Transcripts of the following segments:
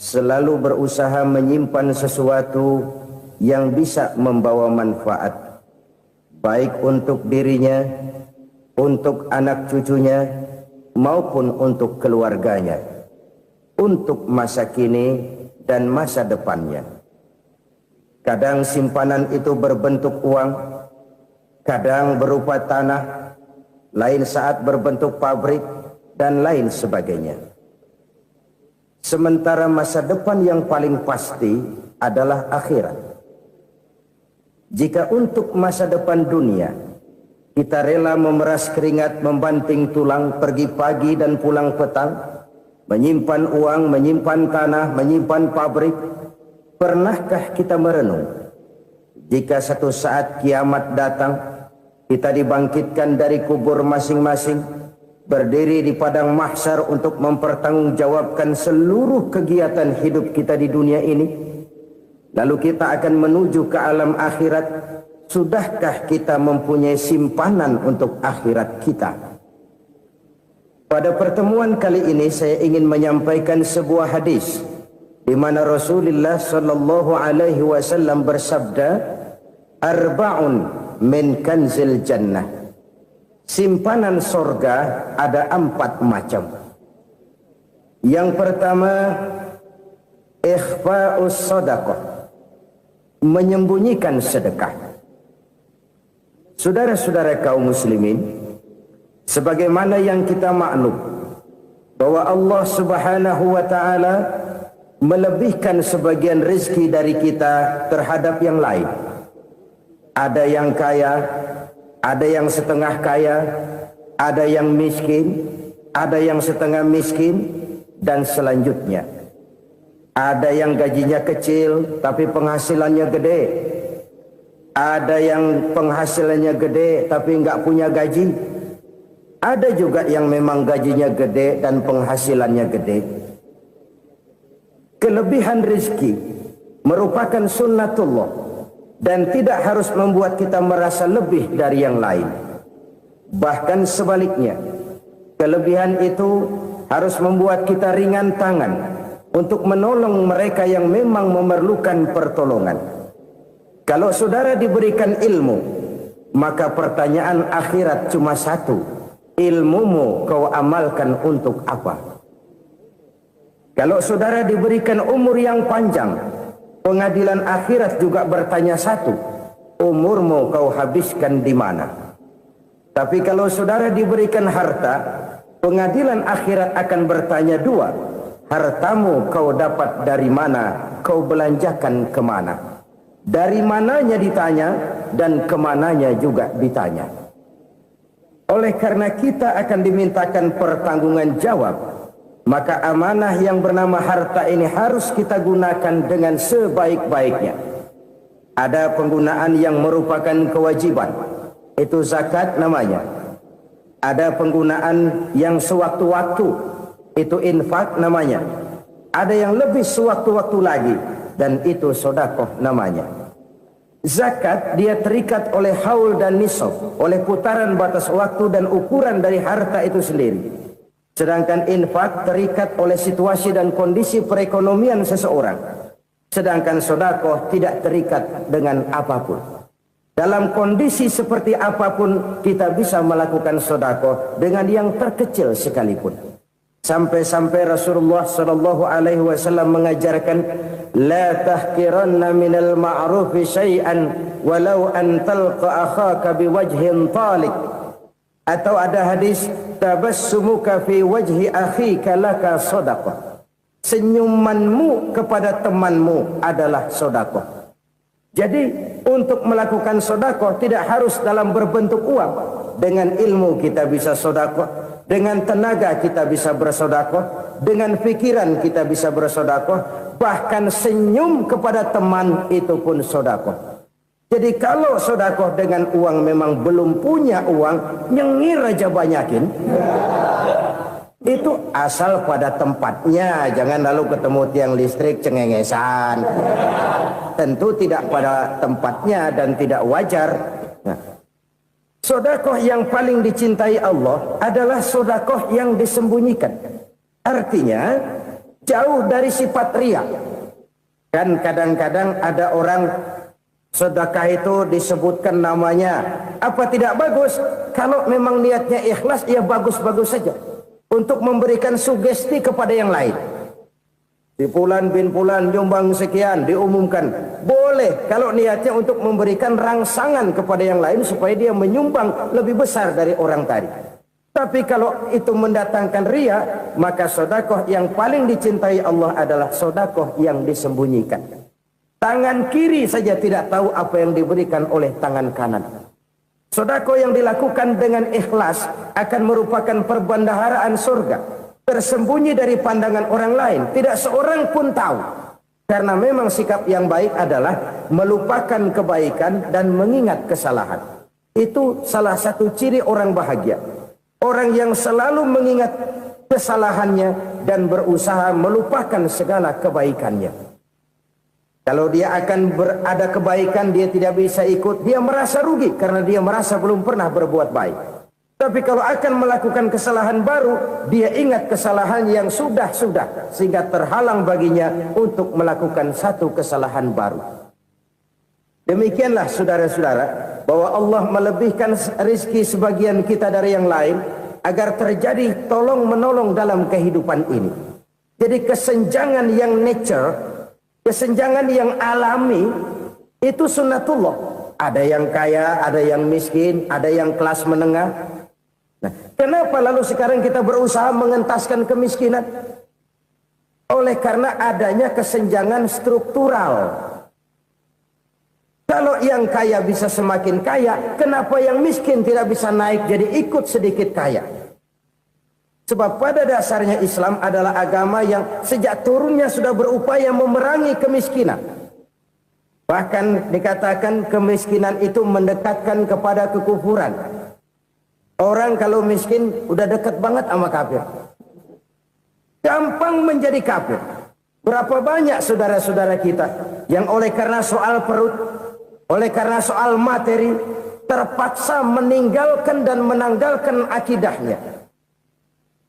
selalu berusaha menyimpan sesuatu yang bisa membawa manfaat, baik untuk dirinya, untuk anak cucunya, maupun untuk keluarganya, untuk masa kini dan masa depannya. Kadang simpanan itu berbentuk uang, kadang berupa tanah, lain saat berbentuk pabrik, dan lain sebagainya. Sementara masa depan yang paling pasti adalah akhirat. Jika untuk masa depan dunia kita rela memeras keringat, membanting tulang, pergi pagi dan pulang petang, menyimpan uang, menyimpan tanah, menyimpan pabrik, pernahkah kita merenung jika satu saat kiamat datang, kita dibangkitkan dari kubur masing-masing, berdiri di padang mahsyar untuk mempertanggungjawabkan seluruh kegiatan hidup kita di dunia ini, lalu kita akan menuju ke alam akhirat. Sudahkah kita mempunyai simpanan untuk akhirat kita? Pada pertemuan kali ini saya ingin menyampaikan sebuah hadis di mana Rasulullah sallallahu alaihi wasallam bersabda, arba'un min kanzil jannah. Simpanan sorga ada 4 macam. Yang pertama, ikhfa'us sadaqah, menyembunyikan sedekah. Saudara-saudara kaum muslimin, sebagaimana yang kita maklum bahwa Allah Subhanahu wa taala melebihkan sebagian rezeki dari kita terhadap yang lain. Ada yang kaya, ada yang setengah kaya, ada yang miskin, ada yang setengah miskin, dan selanjutnya. Ada yang gajinya kecil tapi penghasilannya gede. Ada yang penghasilannya gede tapi nggak punya gaji. Ada juga yang memang gajinya gede dan penghasilannya gede. Kelebihan rezeki merupakan sunnatullah dan tidak harus membuat kita merasa lebih dari yang lain. Bahkan sebaliknya, kelebihan itu harus membuat kita ringan tangan untuk menolong mereka yang memang memerlukan pertolongan. Kalau saudara diberikan ilmu, maka pertanyaan akhirat cuma satu, ilmumu kau amalkan untuk apa? Kalau saudara diberikan umur yang panjang, pengadilan akhirat juga bertanya satu, umurmu kau habiskan di mana? Tapi kalau saudara diberikan harta, pengadilan akhirat akan bertanya 2, hartamu kau dapat dari mana, kau belanjakan kemana? Dari mananya ditanya dan kemananya juga ditanya. Oleh karena kita akan dimintakan pertanggungan jawab, maka amanah yang bernama harta ini harus kita gunakan dengan sebaik-baiknya. Ada penggunaan yang merupakan kewajiban, itu zakat namanya. Ada penggunaan yang sewaktu-waktu, itu infak namanya. Ada yang lebih sewaktu-waktu lagi, dan itu sedekah namanya. Zakat dia terikat oleh haul dan nisab, oleh putaran batas waktu dan ukuran dari harta itu sendiri. Sedangkan infak terikat oleh situasi dan kondisi perekonomian seseorang. Sedangkan sedekah tidak terikat dengan apapun. Dalam kondisi seperti apapun kita bisa melakukan sedekah dengan yang terkecil sekalipun. Sampai-sampai Rasulullah sallallahu alaihi wasallam mengajarkan, la tahqiranna minal ma'rufi syai'an walau an talqa akhaka biwajhin talik. Atau ada hadis, tabassumuka fi wajhi akhika laka shadaqah. Senyumanmu kepada temanmu adalah sedekah. Jadi untuk melakukan sedekah tidak harus dalam berbentuk uang. Dengan ilmu kita bisa sedekah. Dengan tenaga kita bisa bersedekah, dengan pikiran kita bisa bersedekah, bahkan senyum kepada teman itu pun sedekah. Jadi kalau sedekah dengan uang memang belum punya uang, nyengir aja banyakin. Itu asal pada tempatnya, jangan lalu ketemu tiang listrik cengengesan. Tentu tidak pada tempatnya dan tidak wajar. Nah, sedekah yang paling dicintai Allah adalah sedekah yang disembunyikan. Artinya, jauh dari sifat riya. Kan kadang-kadang ada orang sedekah itu disebutkan namanya, apa tidak bagus? Kalau memang niatnya ikhlas, ya bagus-bagus saja untuk memberikan sugesti kepada yang lain. Di Fulan bin Fulan nyumbang sekian, diumumkan. Boleh kalau niatnya untuk memberikan rangsangan kepada yang lain supaya dia menyumbang lebih besar dari orang tadi. Tapi kalau itu mendatangkan riya, maka sedekah yang paling dicintai Allah adalah sedekah yang disembunyikan. Tangan kiri saja tidak tahu apa yang diberikan oleh tangan kanan. Sedekah yang dilakukan dengan ikhlas akan merupakan perbendaharaan surga, tersembunyi dari pandangan orang lain, tidak seorang pun tahu. Karena memang sikap yang baik adalah melupakan kebaikan dan mengingat kesalahan. Itu salah satu ciri orang bahagia. Orang yang selalu mengingat kesalahannya dan berusaha melupakan segala kebaikannya. Kalau dia akan ada kebaikan, dia tidak bisa ikut, dia merasa rugi karena dia merasa belum pernah berbuat baik. Tapi kalau akan melakukan kesalahan baru, dia ingat kesalahan yang sudah-sudah, sehingga terhalang baginya untuk melakukan satu kesalahan baru. Demikianlah saudara-saudara, bahwa Allah melebihkan rizki sebagian kita dari yang lain, agar terjadi tolong-menolong dalam kehidupan ini. Jadi kesenjangan yang nature, kesenjangan yang alami, itu sunnatullah. Ada yang kaya, ada yang miskin, ada yang kelas menengah. Nah, kenapa lalu sekarang kita berusaha mengentaskan kemiskinan? Oleh karena adanya kesenjangan struktural. Kalau yang kaya bisa semakin kaya, kenapa yang miskin tidak bisa naik jadi ikut sedikit kaya? Sebab pada dasarnya Islam adalah agama yang sejak turunnya sudah berupaya memerangi kemiskinan. Bahkan dikatakan kemiskinan itu mendekatkan kepada kekufuran. Orang kalau miskin udah dekat banget sama kafir. Gampang menjadi kafir. Berapa banyak saudara-saudara kita yang oleh karena soal perut, oleh karena soal materi, terpaksa meninggalkan dan menanggalkan akidahnya.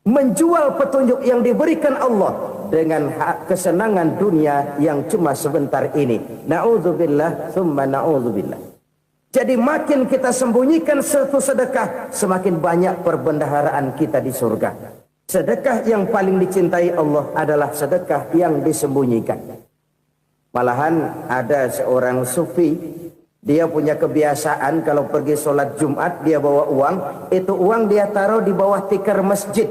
Menjual petunjuk yang diberikan Allah dengan kesenangan dunia yang cuma sebentar ini. Na'udzubillah, thumma na'udzubillah. Jadi makin kita sembunyikan satu sedekah, semakin banyak perbendaharaan kita di surga. Sedekah yang paling dicintai Allah adalah sedekah yang disembunyikan. Malahan ada seorang sufi, dia punya kebiasaan kalau pergi sholat Jumat dia bawa uang, itu uang dia taruh di bawah tikar masjid.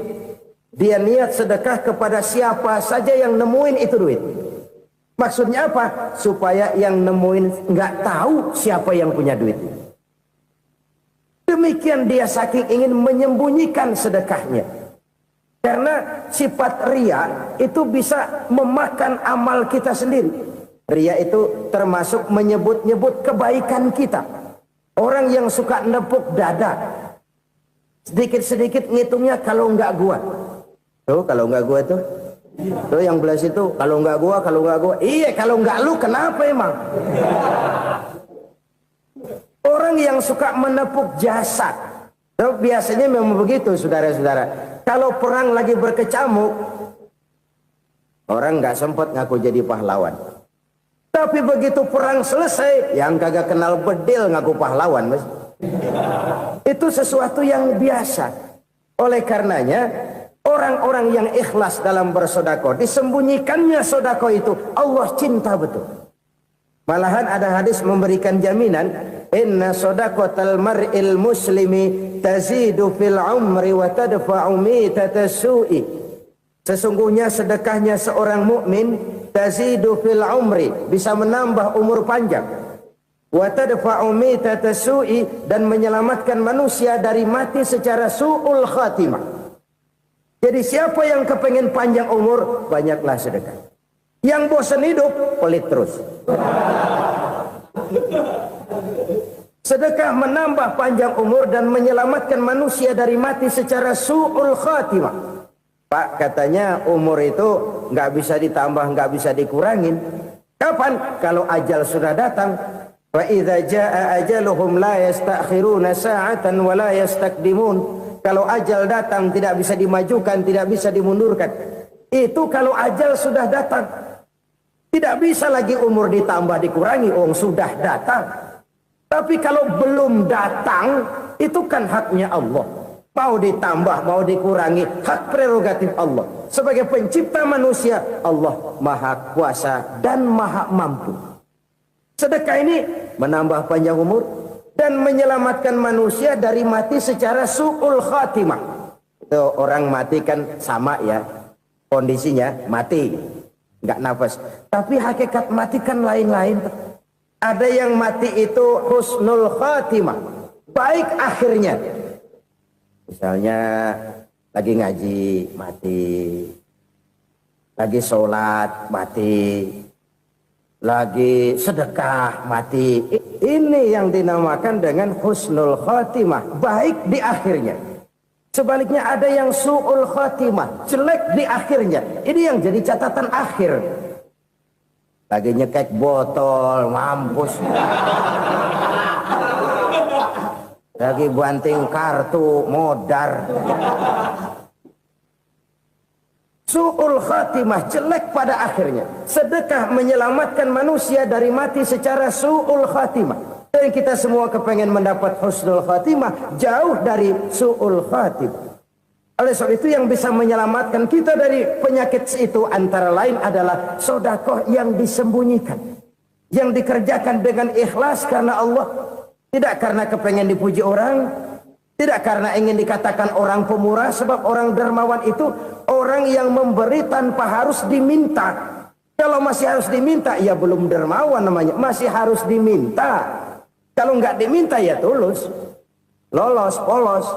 Dia niat sedekah kepada siapa saja yang nemuin itu duit. Maksudnya apa? Supaya yang nemuin nggak tahu siapa yang punya duit. Demikian dia saking ingin menyembunyikan sedekahnya. Karena sifat riya itu bisa memakan amal kita sendiri. Riya itu termasuk menyebut-nyebut kebaikan kita. Orang yang suka nepuk dada, sedikit-sedikit ngitungnya kalau nggak gua. Tuh kalau nggak gua tuh yang belah situ, kalau nggak gua, kalau nggak gua. Iya, kalau nggak lu kenapa emang? Orang yang suka menepuk jasad, tuh biasanya memang begitu, saudara-saudara. Kalau perang lagi berkecamuk, orang nggak sempat ngaku jadi pahlawan. Tapi begitu perang selesai, yang kagak kenal bedil ngaku pahlawan, mas. Itu sesuatu yang biasa. Oleh karenanya, orang-orang yang ikhlas dalam bersedekah, disembunyikannya sedekah itu, Allah cinta betul. Malahan ada hadis memberikan jaminan, inna sedaqatal mar'il muslimi tazidu fil umri wa tadfa'u mitatas su'i. Sesungguhnya sedekahnya seorang mukmin tazidu fil umri, bisa menambah umur panjang, wa tadfa'u mitatas su'i, dan menyelamatkan manusia dari mati secara su'ul khatimah. Jadi siapa yang kepengen panjang umur, banyaklah sedekah. Yang bosan hidup, pelit terus. Sedekah menambah panjang umur dan menyelamatkan manusia dari mati secara su'ul khatimah. Pak, katanya umur itu nggak bisa ditambah, nggak bisa dikurangin. Kapan? Kalau ajal sudah datang. Wa idza jaa ajaluhum la yastakhiruna sa'atan wa la yastakdimun. Kalau ajal datang tidak bisa dimajukan, tidak bisa dimundurkan. Itu kalau ajal sudah datang. Tidak bisa lagi umur ditambah dikurangi, sudah datang. Tapi kalau belum datang, itu kan haknya Allah. Mau ditambah, mau dikurangi, hak prerogatif Allah. Sebagai pencipta manusia, Allah maha kuasa dan maha mampu. Sedekah ini menambah panjang umur dan menyelamatkan manusia dari mati secara su'ul khatimah. Itu orang mati kan sama ya, kondisinya mati, nggak nafas. Tapi hakikat mati kan lain-lain. Ada yang mati itu husnul khatimah, baik akhirnya. Misalnya lagi ngaji mati, lagi sholat mati, lagi sedekah mati. Ini yang dinamakan dengan husnul khatimah, baik di akhirnya. Sebaliknya ada yang su'ul khatimah, jelek di akhirnya. Ini yang jadi catatan akhir. Lagi nyekek botol, mampus. Lagi banting kartu, modar. Su'ul khatimah, jelek pada akhirnya. Sedekah menyelamatkan manusia dari mati secara su'ul khatimah. Dan kita semua kepengen mendapat husnul khatimah, jauh dari su'ul khatimah. Oleh sebab itu yang bisa menyelamatkan kita dari penyakit itu antara lain adalah sedekah yang disembunyikan, yang dikerjakan dengan ikhlas karena Allah, tidak karena kepengen dipuji orang, tidak karena ingin dikatakan orang pemurah. Sebab orang dermawan itu orang yang memberi tanpa harus diminta. Kalau masih harus diminta, ya belum dermawan namanya, masih harus diminta. Kalau nggak diminta ya tulus, lolos, polos.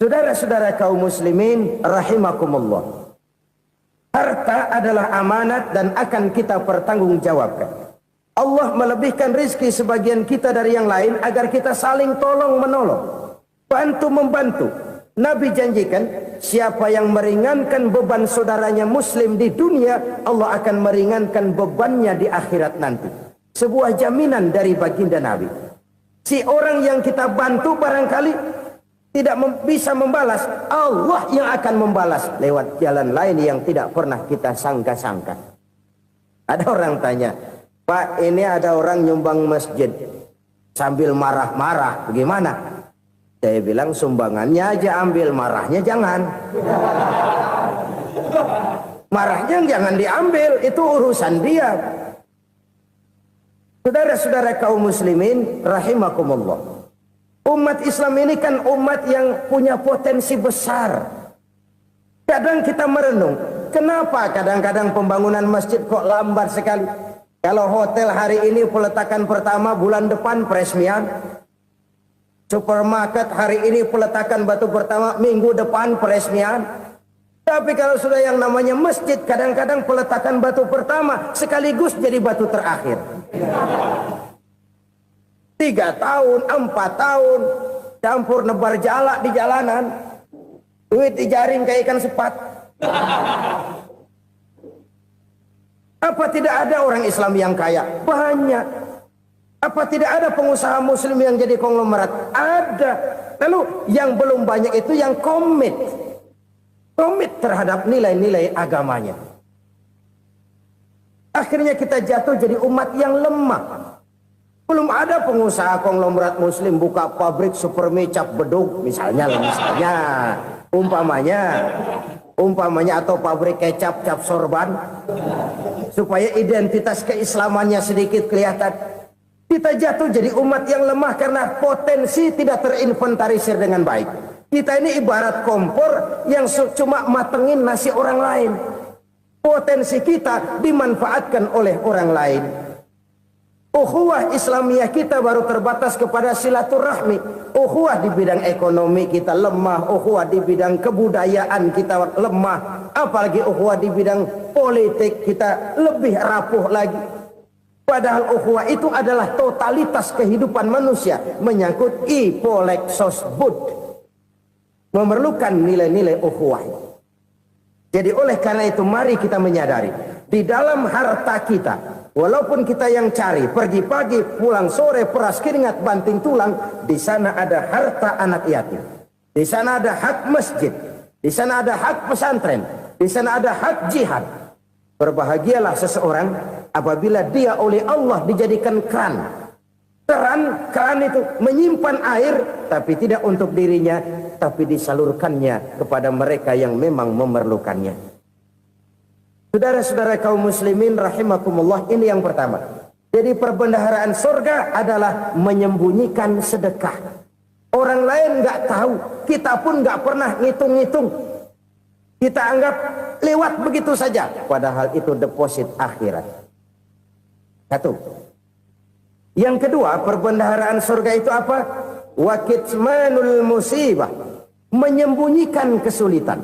Saudara-saudara kaum muslimin rahimakumullah. Harta adalah amanat dan akan kita pertanggungjawabkan. Allah melebihkan rizki sebagian kita dari yang lain agar kita saling tolong menolong, bantu membantu. Nabi janjikan siapa yang meringankan beban saudaranya muslim di dunia, Allah akan meringankan bebannya di akhirat nanti. Sebuah jaminan dari baginda Nabi. Si orang yang kita bantu barangkali tidak bisa membalas, Allah yang akan membalas lewat jalan lain yang tidak pernah kita sangka-sangka. Ada orang tanya, Pak, ini ada orang nyumbang masjid sambil marah-marah, bagaimana? Saya bilang sumbangannya aja ambil, marahnya jangan. Marahnya jangan diambil, itu urusan dia. Saudara-saudara kaum muslimin rahimakumullah. Umat Islam ini kan umat yang punya potensi besar. Kadang kita merenung, kenapa kadang-kadang pembangunan masjid kok lambat sekali? Kalau hotel hari ini peletakan pertama, bulan depan peresmian. Supermarket hari ini peletakan batu pertama, minggu depan peresmian. Tapi kalau sudah yang namanya masjid, kadang-kadang peletakan batu pertama sekaligus jadi batu terakhir. 3 tahun, 4 tahun, campur nebar jalak di jalanan, duit dijaring kayak ikan sepat. Apa tidak ada orang Islam yang kaya? Banyak. Apa tidak ada pengusaha muslim yang jadi konglomerat? Ada. Lalu yang belum banyak itu yang komit terhadap nilai-nilai agamanya. Akhirnya kita jatuh jadi umat yang lemah. Belum ada pengusaha konglomerat muslim buka pabrik supermi cap beduk misalnya umpamanya atau pabrik kecap cap sorban supaya identitas keislamannya sedikit kelihatan. Kita jatuh jadi umat yang lemah karena potensi tidak terinventarisir dengan baik. Kita ini ibarat kompor yang cuma matengin nasi orang lain. Potensi kita dimanfaatkan oleh orang lain. Ukhuwah Islamiyah kita baru terbatas kepada silaturahmi. Ukhuwah di bidang ekonomi kita lemah, ukhuwah di bidang kebudayaan kita lemah, apalagi ukhuwah di bidang politik kita lebih rapuh lagi. Padahal ukhuwah itu adalah totalitas kehidupan manusia, menyangkut ipolexosbud, memerlukan nilai-nilai ukhuwah. Jadi oleh karena itu mari kita menyadari di dalam harta kita, walaupun kita yang cari, pergi pagi, pulang sore, peras keringat, banting tulang, di sana ada harta anak yatim. Di sana ada hak masjid. Di sana ada hak pesantren, di sana ada hak jihad. Berbahagialah seseorang apabila dia oleh Allah dijadikan keran. Keran itu menyimpan air, tapi tidak untuk dirinya, tapi disalurkannya kepada mereka yang memang memerlukannya. Saudara-saudara kaum muslimin rahimakumullah, ini yang pertama. Jadi perbendaharaan surga adalah menyembunyikan sedekah. Orang lain nggak tahu, kita pun nggak pernah ngitung-ngitung. Kita anggap lewat begitu saja, padahal itu deposit akhirat. Satu. Yang kedua, perbendaharaan surga itu apa? Wa kitmanul musibah, menyembunyikan kesulitan.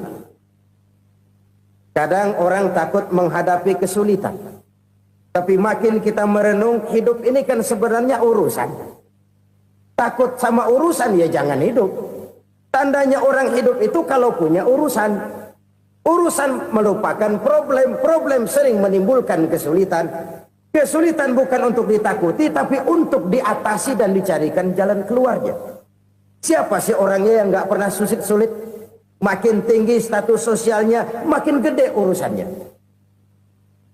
Kadang orang takut menghadapi kesulitan, tapi makin kita merenung, hidup ini kan sebenarnya urusan. Takut sama urusan, ya jangan hidup. Tandanya orang hidup itu kalau punya urusan. Urusan melupakan problem. Problem sering menimbulkan kesulitan. Kesulitan bukan untuk ditakuti, tapi untuk diatasi dan dicarikan jalan keluarnya. Siapa sih orangnya yang nggak pernah sulit-sulit? Makin tinggi status sosialnya, makin gede urusannya.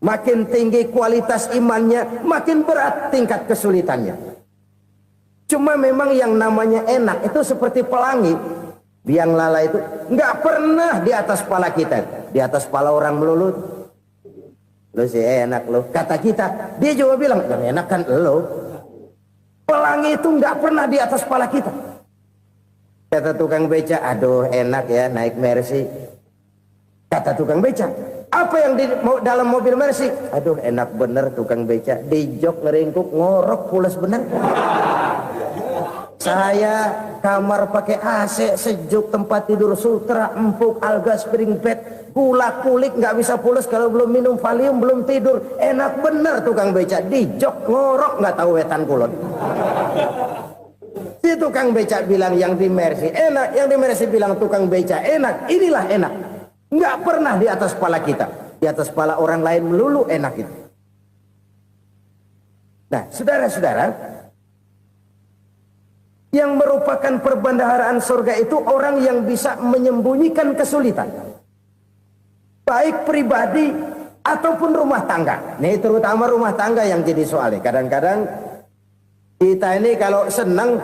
Makin tinggi kualitas imannya, makin berat tingkat kesulitannya. Cuma memang yang namanya enak itu seperti pelangi. Biang lala itu nggak pernah di atas kepala kita, di atas kepala orang melulu. Lo sih enak lo, kata kita. Dia juga bilang yang enak kan lo. Pelangi itu nggak pernah di atas kepala kita. Kata tukang beca, aduh enak ya naik Mercy. Kata tukang beca, apa yang di dalam mobil Mercy? Aduh enak bener tukang beca, di jok ngeringkuk ngorok pulas bener. Saya kamar pakai AC, sejuk, tempat tidur sutra, empuk, alga, spring bed, gula kulik, nggak bisa pulas kalau belum minum Valium, belum tidur. Enak bener tukang beca, di jok ngorok nggak tahu wetan kulon. Si tukang beca bilang yang di Mercy enak, yang di Mercy bilang tukang beca enak. Inilah enak, nggak pernah di atas kepala kita, di atas kepala orang lain melulu enak itu. Nah, saudara-saudara, yang merupakan perbendaharaan surga itu orang yang bisa menyembunyikan kesulitan, baik pribadi ataupun rumah tangga. Nih terutama rumah tangga yang jadi soalnya. Kadang-kadang kita ini kalau senang,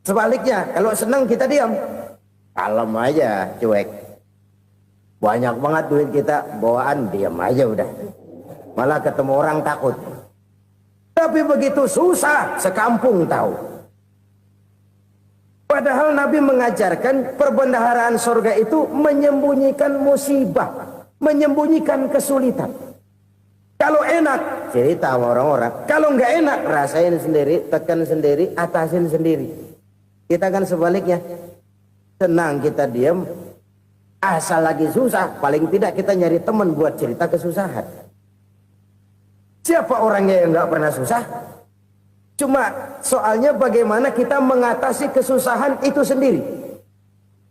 sebaliknya kalau senang kita diam, kalem aja, cuek. Banyak banget duit kita bawaan, diam aja udah. Malah ketemu orang takut. Tapi begitu susah, sekampung tahu. Padahal Nabi mengajarkan perbendaharaan surga itu menyembunyikan musibah, menyembunyikan kesulitan. Kalau enak, cerita sama orang-orang. Kalau nggak enak, rasain sendiri, tekan sendiri, atasin sendiri. Kita kan sebaliknya. Senang kita diam, asal lagi susah, paling tidak kita nyari teman buat cerita kesusahan. Siapa orangnya yang nggak pernah susah? Cuma soalnya bagaimana kita mengatasi kesusahan itu sendiri.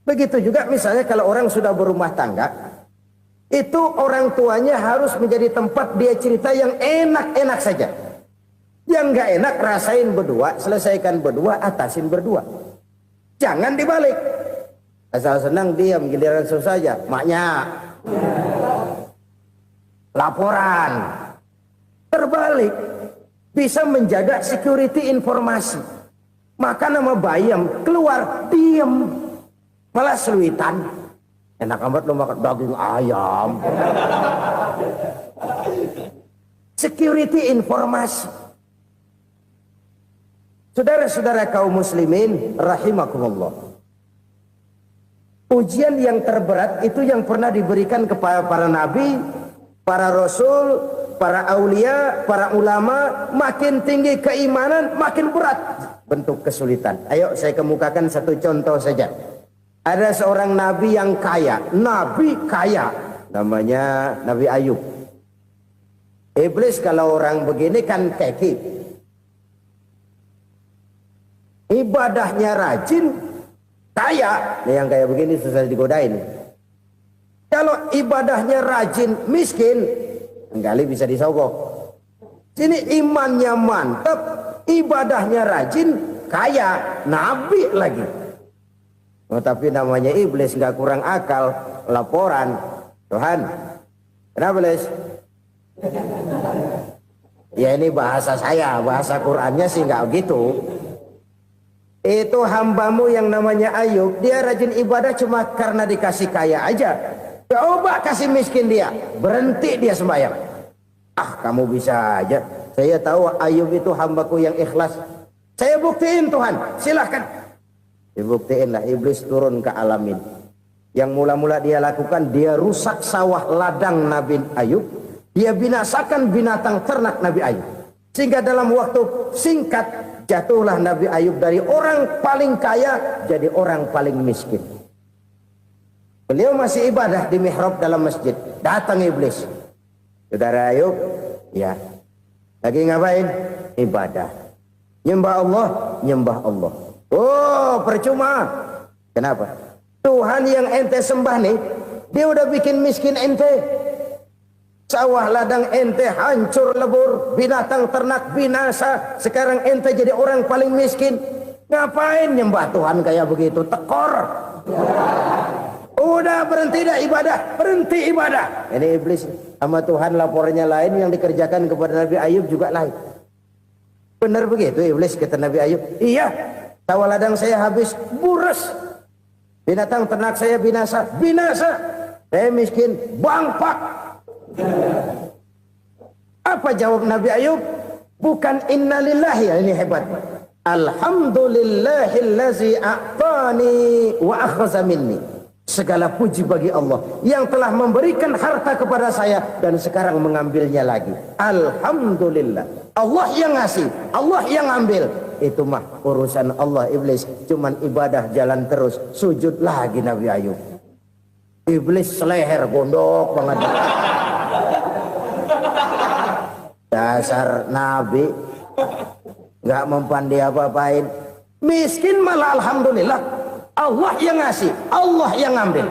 Begitu juga misalnya kalau orang sudah berumah tangga, itu orang tuanya harus menjadi tempat dia cerita yang enak-enak saja. Yang nggak enak rasain berdua, selesaikan berdua, atasin berdua. Jangan dibalik. Asal senang diam, giliran susah saja. Maknya laporan. Terbalik. Bisa menjaga security informasi. Maka nama bayam keluar diam, malah seluitan. Enak amat lo makan daging ayam. Security informasi. Saudara-saudara kaum muslimin rahimakumullah. Ujian yang terberat itu yang pernah diberikan kepada para nabi, para rasul, para aulia, para ulama. Makin tinggi keimanan, makin berat bentuk kesulitan. Ayo saya kemukakan satu contoh saja. Ada seorang nabi yang kaya, nabi kaya, namanya Nabi Ayub. Iblis kalau orang begini kan keki, ibadahnya rajin, kaya. Nih yang kayak begini susah digodain. Kalau ibadahnya rajin, miskin, kali bisa disogok. Sini imannya mantap, ibadahnya rajin, kaya, nabi lagi. Tapi namanya iblis nggak kurang akal. Laporan, Tuhan, kenapa Les? Ya ini bahasa saya, bahasa Qur'annya sih nggak gitu. Itu hambamu yang namanya Ayub, dia rajin ibadah cuma karena dikasih kaya aja. Coba kasih miskin dia, berhenti dia sembahyang. Ah, kamu bisa aja. Saya tahu Ayub itu hambaku yang ikhlas. Saya buktiin Tuhan, silahkan. Dibuktiin lah, iblis turun ke alamin. Yang mula-mula dia lakukan, dia rusak sawah ladang Nabi Ayub. Dia binasakan binatang ternak Nabi Ayub. Sehingga dalam waktu singkat, jatuhlah Nabi Ayub dari orang paling kaya jadi orang paling miskin. Beliau masih ibadah di mihrab dalam masjid. Datang iblis. Saudara Ayub, ya. Lagi ngapain? Ibadah. Nyembah Allah, nyembah Allah. Oh, percuma. Kenapa? Tuhan yang ente sembah nih, dia udah bikin miskin ente. Sawah ladang ente hancur lebur, binatang ternak binasa. Sekarang ente jadi orang paling miskin. Ngapain nyembah Tuhan kayak begitu? Tekor. Udah berhenti dah ibadah, berhenti ibadah. Ini iblis sama Tuhan laporannya lain, yang dikerjakan kepada Nabi Ayub juga lain. Benar begitu iblis, kata Nabi Ayub. Iya, sawah ladang saya habis, buras. Binatang ternak saya binasa, binasa. Saya miskin, bangpak. Apa jawab Nabi Ayub? Bukan innalillahi, ya, ini hebat. Alhamdulillahillazi a'tani wa akhadha minni. Segala puji bagi Allah yang telah memberikan harta kepada saya dan sekarang mengambilnya lagi. Alhamdulillah. Allah yang ngasih, Allah yang ambil. Itu mah urusan Allah. Iblis cuman ibadah jalan terus, sujud lagi Nabi Ayub. Iblis seleher gondok banget. Dasar Nabi nggak mempan dia apa-apain. Miskin malah alhamdulillah. Allah yang ngasih, Allah yang ambil.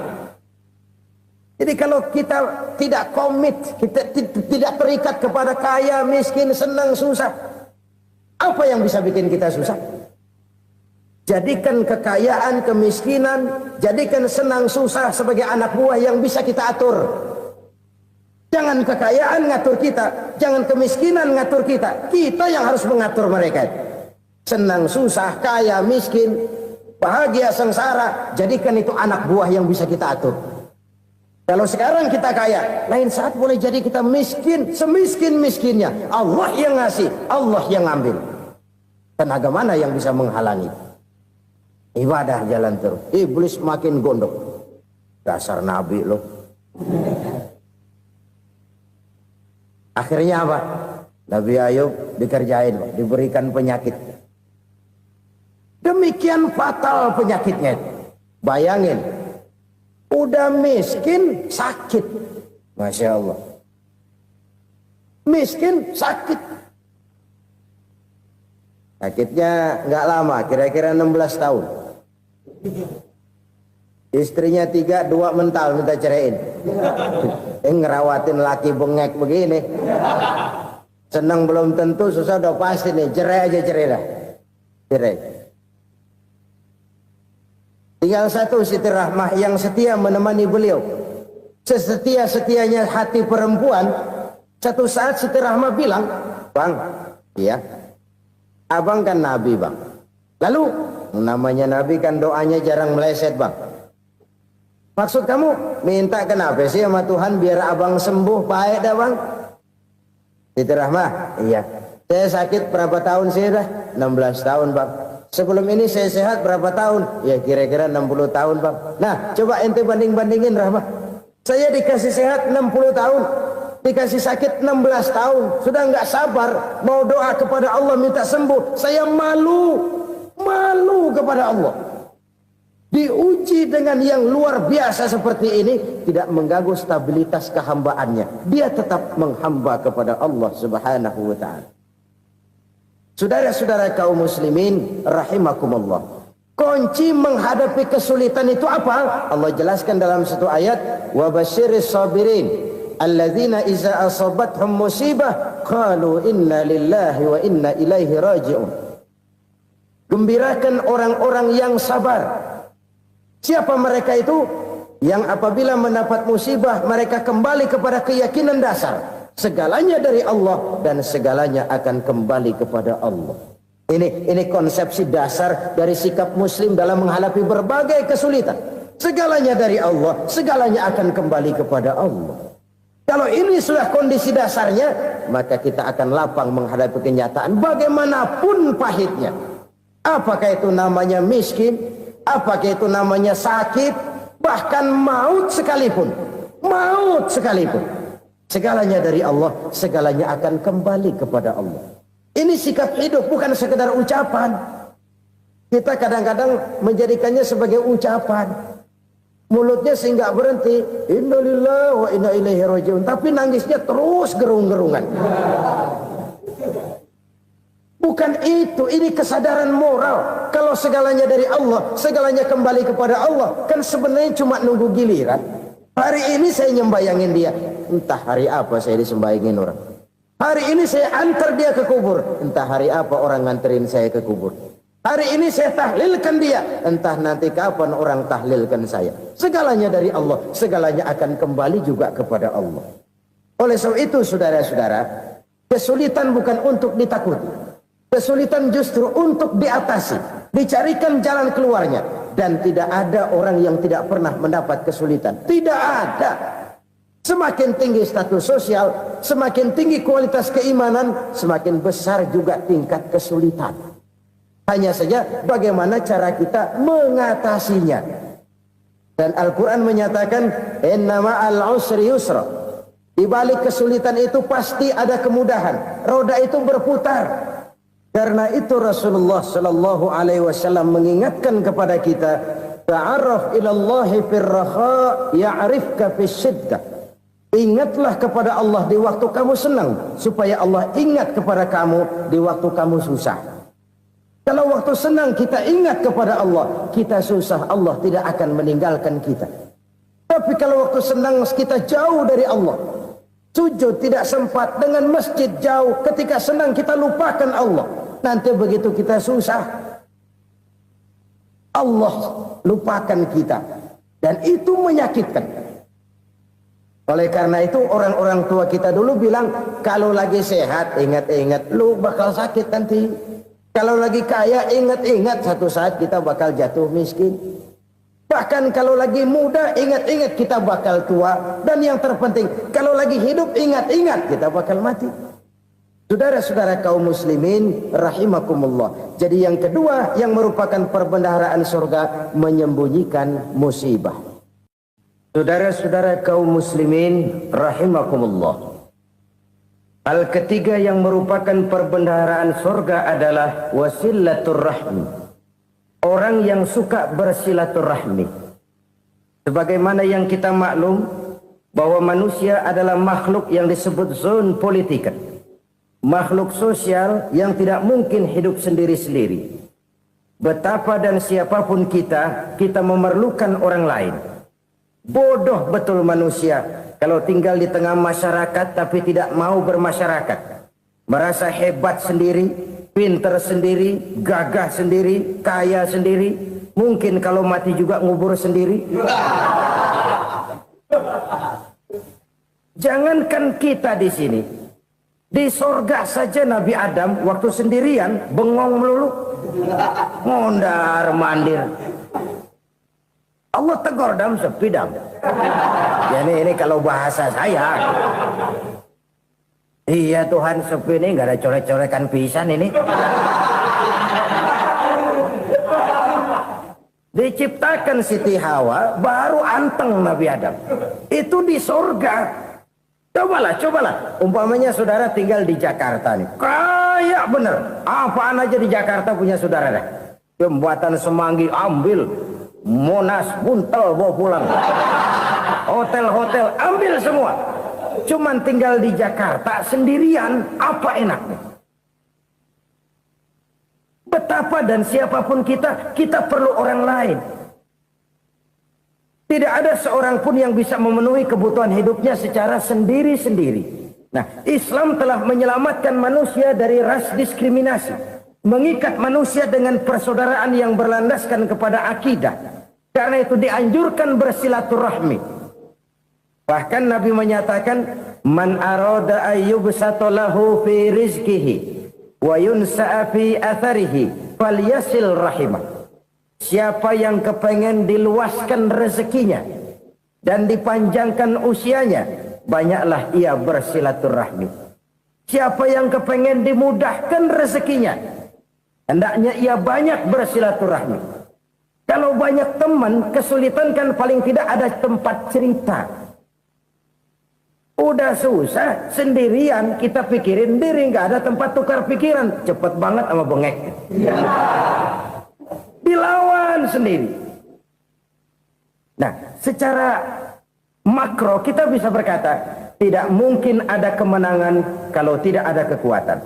Jadi kalau kita tidak komit, kita tidak terikat kepada kaya, miskin, senang, susah, apa yang bisa bikin kita susah? Jadikan kekayaan, kemiskinan, jadikan senang, susah sebagai anak buah yang bisa kita atur. Jangan kekayaan ngatur kita, jangan kemiskinan ngatur kita. Kita yang harus mengatur mereka. Senang, susah, kaya, miskin, bahagia, sengsara, jadikan itu anak buah yang bisa kita atur. Kalau sekarang kita kaya, lain saat boleh jadi kita miskin, semiskin-miskinnya. Allah yang ngasih, Allah yang ambil. Tenaga mana yang bisa menghalangi? Ibadah jalan terus. Iblis makin gondok. Dasar Nabi loh. Akhirnya apa? Nabi Ayub dikerjain, diberikan penyakit. Demikian fatal penyakitnya. Bayangin, udah miskin, sakit. Masya Allah. Miskin, sakit. Sakitnya nggak lama, kira-kira 16 tahun. Istrinya 3, 2 mental minta ceraiin. Ngerawatin laki bengek begini. Senang belum tentu, susah udah pasti nih. Cerai aja, cerai dah. Cerai. Tinggal satu Siti Rahmah yang setia menemani beliau. Sesetia-setianya hati perempuan. Satu saat Siti Rahmah bilang, "Bang, iya, abang kan Nabi, Bang. Lalu, namanya Nabi kan doanya jarang meleset, Bang. Maksud kamu minta kenapa sih sama Tuhan biar abang sembuh, baik dah, Bang?" Siti Rahmah, iya. Saya sakit berapa tahun sih dah? 16 tahun, Bang. Sebelum ini saya sehat berapa tahun? Ya kira-kira 60 tahun, Bang. Nah, coba ente banding-bandingin, Rahmah. Saya dikasih sehat 60 tahun, dikasih sakit 16 tahun. Sudah nggak sabar mau doa kepada Allah minta sembuh. Saya malu kepada Allah. Diuji dengan yang luar biasa seperti ini, tidak mengganggu stabilitas kehambaannya. Dia tetap menghamba kepada Allah Subhanahu wa ta'ala. Saudara-saudara kaum muslimin rahimakumullah. Kunci menghadapi kesulitan itu apa? Allah jelaskan dalam satu ayat, wa basyiris sabirin alladzina iza asabathum musibah qalu inna lillahi wa inna ilaihi raji'un. Gembirakan orang-orang yang sabar Siapa mereka itu? Yang apabila mendapat musibah mereka kembali kepada keyakinan dasar segalanya dari Allah dan segalanya akan kembali kepada Allah. Ini konsepsi dasar dari sikap muslim dalam menghadapi berbagai kesulitan. Segalanya dari Allah, segalanya akan kembali kepada Allah. Kalau ini sudah kondisi dasarnya, maka kita akan lapang menghadapi kenyataan bagaimanapun pahitnya. Apakah itu namanya miskin, apakah itu namanya sakit, bahkan maut sekalipun. Maut sekalipun. Segalanya dari Allah, segalanya akan kembali kepada Allah. Ini sikap hidup, bukan sekedar ucapan. Kita kadang-kadang menjadikannya sebagai ucapan. Mulutnya sehingga berhenti, innalillahi wa inna ilaihi rajiun, tapi nangisnya terus gerung-gerungan. Bukan itu, ini kesadaran moral. Kalau segalanya dari Allah, segalanya kembali kepada Allah, kan sebenarnya cuma nunggu giliran. Hari ini saya nyembayangin dia, entah hari apa saya disembayangin orang. Hari ini saya antar dia ke kubur, entah hari apa orang nganterin saya ke kubur. Hari ini saya tahlilkan dia, entah nanti kapan orang tahlilkan saya. Segalanya dari Allah, segalanya akan kembali juga kepada Allah. Oleh sebab itu saudara-saudara, kesulitan bukan untuk ditakuti. Kesulitan justru untuk diatasi, dicarikan jalan keluarnya. Dan tidak ada orang yang tidak pernah mendapat kesulitan. Tidak ada. Semakin tinggi status sosial, semakin tinggi kualitas keimanan, semakin besar juga tingkat kesulitan. Hanya saja bagaimana cara kita mengatasinya. Dan Al-Quran menyatakan, inna ma'al usri yusra. Di balik kesulitan itu pasti ada kemudahan. Roda itu berputar. Karena itu Rasulullah sallallahu alaihi wasallam mengingatkan kepada kita, ta'arraf ilallahi fir raha ya'rifka fis syiddah. Ingatlah kepada Allah di waktu kamu senang, supaya Allah ingat kepada kamu di waktu kamu susah. Kalau waktu senang kita ingat kepada Allah, kita susah, Allah tidak akan meninggalkan kita. Tapi kalau waktu senang kita jauh dari Allah, sujud tidak sempat, dengan masjid jauh, ketika senang kita lupakan Allah. Nanti begitu kita susah, Allah lupakan kita. Dan itu menyakitkan. Oleh karena itu orang-orang tua kita dulu bilang, kalau lagi sehat ingat-ingat lu bakal sakit nanti. Kalau lagi kaya ingat-ingat satu saat kita bakal jatuh miskin. Bahkan kalau lagi muda ingat-ingat kita bakal tua. Dan yang terpenting kalau lagi hidup ingat-ingat kita bakal mati. Saudara-saudara kaum muslimin rahimakumullah. Jadi yang kedua yang merupakan perbendaharaan surga, menyembunyikan musibah. Saudara-saudara kaum muslimin rahimakumullah. Hal ketiga yang merupakan perbendaharaan surga adalah wasilatur rahmi. Orang yang suka bersilaturahmi. Sebagaimana yang kita maklum bahwa manusia adalah makhluk yang disebut zon politika. Makhluk sosial yang tidak mungkin hidup sendiri-sendiri. Betapa dan siapapun kita memerlukan orang lain. Bodoh betul manusia kalau tinggal di tengah masyarakat tapi tidak mau bermasyarakat. Merasa hebat sendiri, pintar sendiri, gagah sendiri, kaya sendiri. Mungkin kalau mati juga ngubur sendiri. Jangankan kita di sini, di sorga saja Nabi Adam waktu sendirian bengong melulu, ngondar mandir. Allah tegur dam sepi dam. Ya ini kalau bahasa saya. Iya Tuhan sepi ini nggak ada coret-corekan pisan ini. Diciptakan Siti Hawa baru anteng Nabi Adam. Itu di sorga. Cobalah. Umpamanya saudara tinggal di Jakarta nih. Kayak bener. Apaan aja di Jakarta punya saudara dah. Jembatan Semanggi ambil. Monas, Buntel bawa pulang. Hotel-hotel ambil semua. Cuman tinggal di Jakarta sendirian, apa enaknya? Betapa dan siapapun kita perlu orang lain. Tidak ada seorang pun yang bisa memenuhi kebutuhan hidupnya secara sendiri-sendiri. Nah, Islam telah menyelamatkan manusia dari ras diskriminasi. Mengikat manusia dengan persaudaraan yang berlandaskan kepada akidah. Karena itu dianjurkan bersilaturahmi. Bahkan Nabi menyatakan, man arada ayyubsata lahu fi rizqihi wa yunsa'a fi atharihi falyasil rahimah. Siapa yang kepengen diluaskan rezekinya dan dipanjangkan usianya, banyaklah ia bersilaturahmi. Siapa yang kepengen dimudahkan rezekinya, hendaknya ia banyak bersilaturahmi. Kalau banyak teman, kesulitan kan paling tidak ada tempat cerita. Udah susah, sendirian kita pikirin diri, nggak ada tempat tukar pikiran. Cepet banget sama bengek. Dilawan sendiri. Nah, secara makro kita bisa berkata, tidak mungkin ada kemenangan kalau tidak ada kekuatan.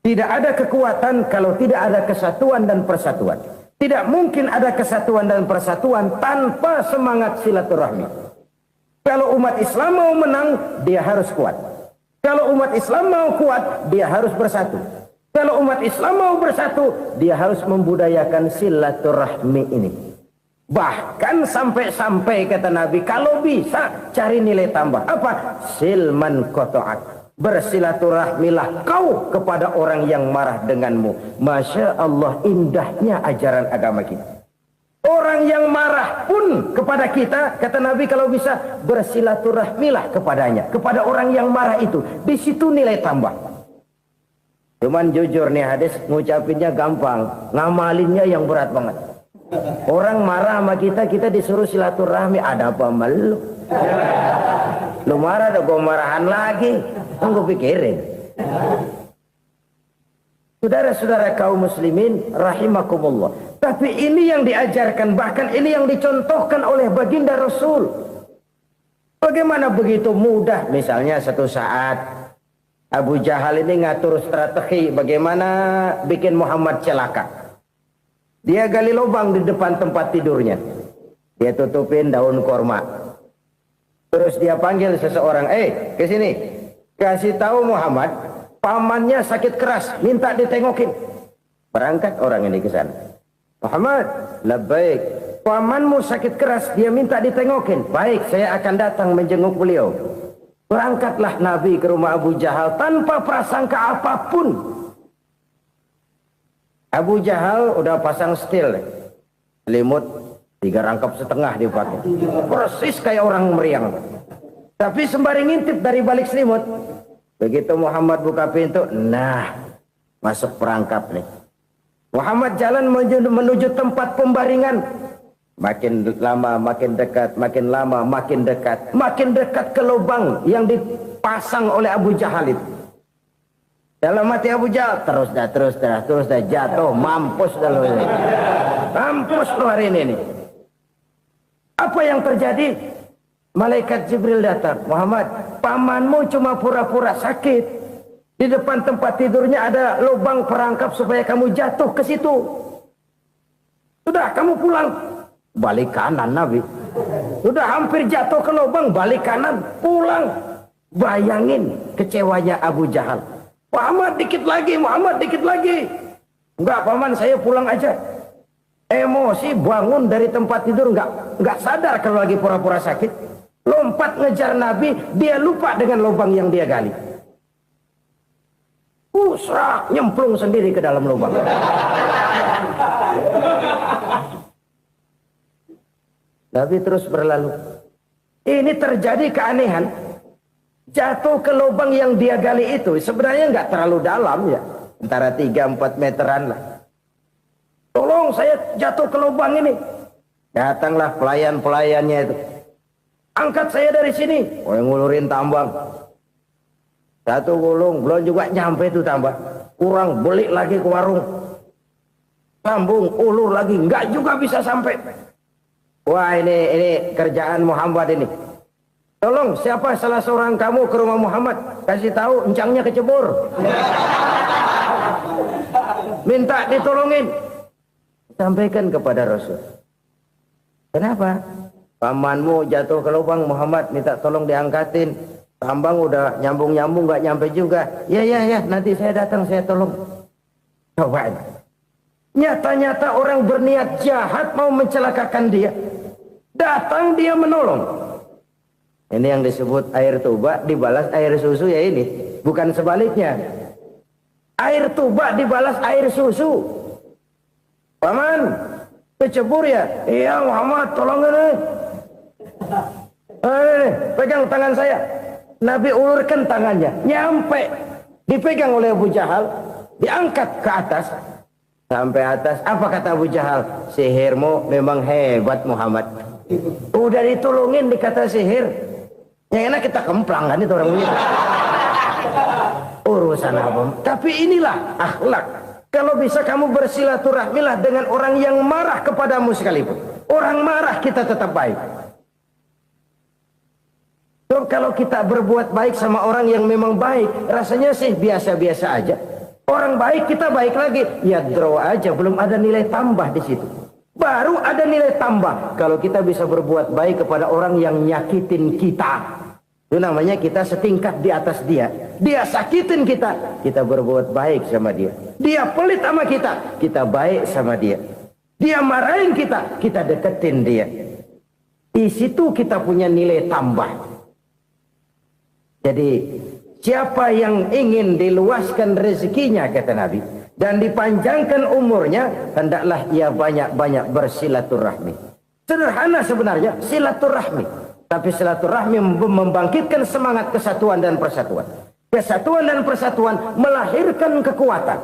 Tidak ada kekuatan kalau tidak ada kesatuan dan persatuan. Tidak mungkin ada kesatuan dan persatuan tanpa semangat silaturahmi. Kalau umat Islam mau menang, dia harus kuat. Kalau umat Islam mau kuat, dia harus bersatu. Kalau umat Islam mau bersatu, dia harus membudayakan silaturahmi ini. Bahkan sampai-sampai kata Nabi, kalau bisa cari nilai tambah. Apa? Silman qata'ak. Bersilaturahmilah kau kepada orang yang marah denganmu. Masya Allah, indahnya ajaran agama kita. Orang yang marah pun kepada kita, kata Nabi, kalau bisa bersilaturahmilah kepadanya, kepada orang yang marah itu. Di situ nilai tambah. Cuman jujur nih hadis, ngucapinnya gampang, ngamalinnya yang berat banget. Orang marah sama kita, kita disuruh silaturahmi. Ada apa malu? Lu marah, ada gue marahan lagi. Tunggu pikirin. Saudara-saudara kaum muslimin rahimakumullah. Tapi ini yang diajarkan, bahkan ini yang dicontohkan oleh baginda Rasul. Bagaimana begitu mudah, misalnya satu saat Abu Jahal ini ngatur strategi bagaimana bikin Muhammad celaka. Dia gali lubang di depan tempat tidurnya. Dia tutupin daun korma. Terus dia panggil seseorang, ke sini. Kasih tahu Muhammad, pamannya sakit keras, minta ditengokin. Berangkat orang ini ke sana. Muhammad, labbaik. Pamanmu sakit keras, dia minta ditengokin. Baik, saya akan datang menjenguk beliau. Berangkatlah Nabi ke rumah Abu Jahal tanpa prasangka apapun. Abu Jahal udah pasang setil, selimut 3 rangkap setengah dipakai, persis kayak orang meriang. Tapi sembari ngintip dari balik selimut, begitu Muhammad buka pintu, nah masuk perangkap nih. Muhammad jalan menuju tempat pembaringan. Makin lama makin dekat, makin lama makin dekat, makin dekat ke lubang yang dipasang oleh Abu Jahal itu. Dalam hati Abu Jahal, terus dah jatuh, mampus dah lo ini. Mampus lo hari ini nih. Apa yang terjadi? Malaikat Jibril datang. Muhammad, pamanmu cuma pura-pura sakit. Di depan tempat tidurnya ada lubang perangkap supaya kamu jatuh ke situ. Sudah, kamu pulang. Balik kanan Nabi. Sudah hampir jatuh ke lubang, balik kanan, pulang. Bayangin kecewanya Abu Jahal. Muhammad dikit lagi, Muhammad dikit lagi. Enggak paman, saya pulang aja. Emosi bangun dari tempat tidur, enggak sadar kalau lagi pura-pura sakit. Lompat ngejar Nabi, dia lupa dengan lubang yang dia gali. Serak, nyemplung sendiri ke dalam lubang. Nabi terus berlalu. Ini terjadi keanehan. Jatuh ke lubang yang dia gali itu sebenarnya nggak terlalu dalam ya, antara 3-4 meteran lah. Tolong saya jatuh ke lubang ini. Datanglah pelayan-pelayannya itu. Angkat saya dari sini. Oh, yang ngulurin tambang. Satu gulung, belum juga nyampe itu tambang. Kurang, beli lagi ke warung. Sambung, ulur lagi, nggak juga bisa sampai. Wah, ini kerjaan Muhammad ini. Tolong, siapa salah seorang kamu ke rumah Muhammad, kasih tahu encangnya kecebur. Minta ditolongin. Sampaikan kepada Rasul. Kenapa? Pamanmu jatuh ke lubang, Muhammad minta tolong diangkatin. Tambang udah nyambung-nyambung nggak nyampe juga. Ya, nanti saya datang, saya tolong. Coba. Nyata-nyata orang berniat jahat mau mencelakakan dia. Datang dia menolong. Ini yang disebut air tuba dibalas air susu ya ini. Bukan sebaliknya. Air tuba dibalas air susu. Paman, kecebur ya? Iya Muhammad, tolong ini. Pegang tangan saya. Nabi ulurkan tangannya. Nyampe. Dipegang oleh Abu Jahal. Diangkat ke atas. Sampai atas. Apa kata Abu Jahal? Sihirmu memang hebat Muhammad. Udah ditolongin dikata sihir. Yang enak kita kemplang kan itu orang begitu. Urusan apa? Tapi inilah akhlak. Kalau bisa kamu bersilaturahmilah dengan orang yang marah kepadamu sekalipun. Orang marah kita tetap baik. So, kalau kita berbuat baik sama orang yang memang baik, rasanya sih biasa-biasa aja. Orang baik kita baik lagi, ya draw aja, belum ada nilai tambah di situ. Baru ada nilai tambah kalau kita bisa berbuat baik kepada orang yang nyakitin kita. Itu namanya kita setingkat di atas dia. Dia sakitin kita, kita berbuat baik sama dia. Dia pelit sama kita, kita baik sama dia. Dia marahin kita, kita deketin dia. Di situ kita punya nilai tambah. Jadi siapa yang ingin diluaskan rezekinya kata Nabi dan dipanjangkan umurnya, hendaklah ia banyak-banyak bersilaturahmi. Sederhana sebenarnya silaturahmi, tapi silaturahmi membangkitkan semangat kesatuan dan persatuan. Kesatuan dan persatuan melahirkan kekuatan.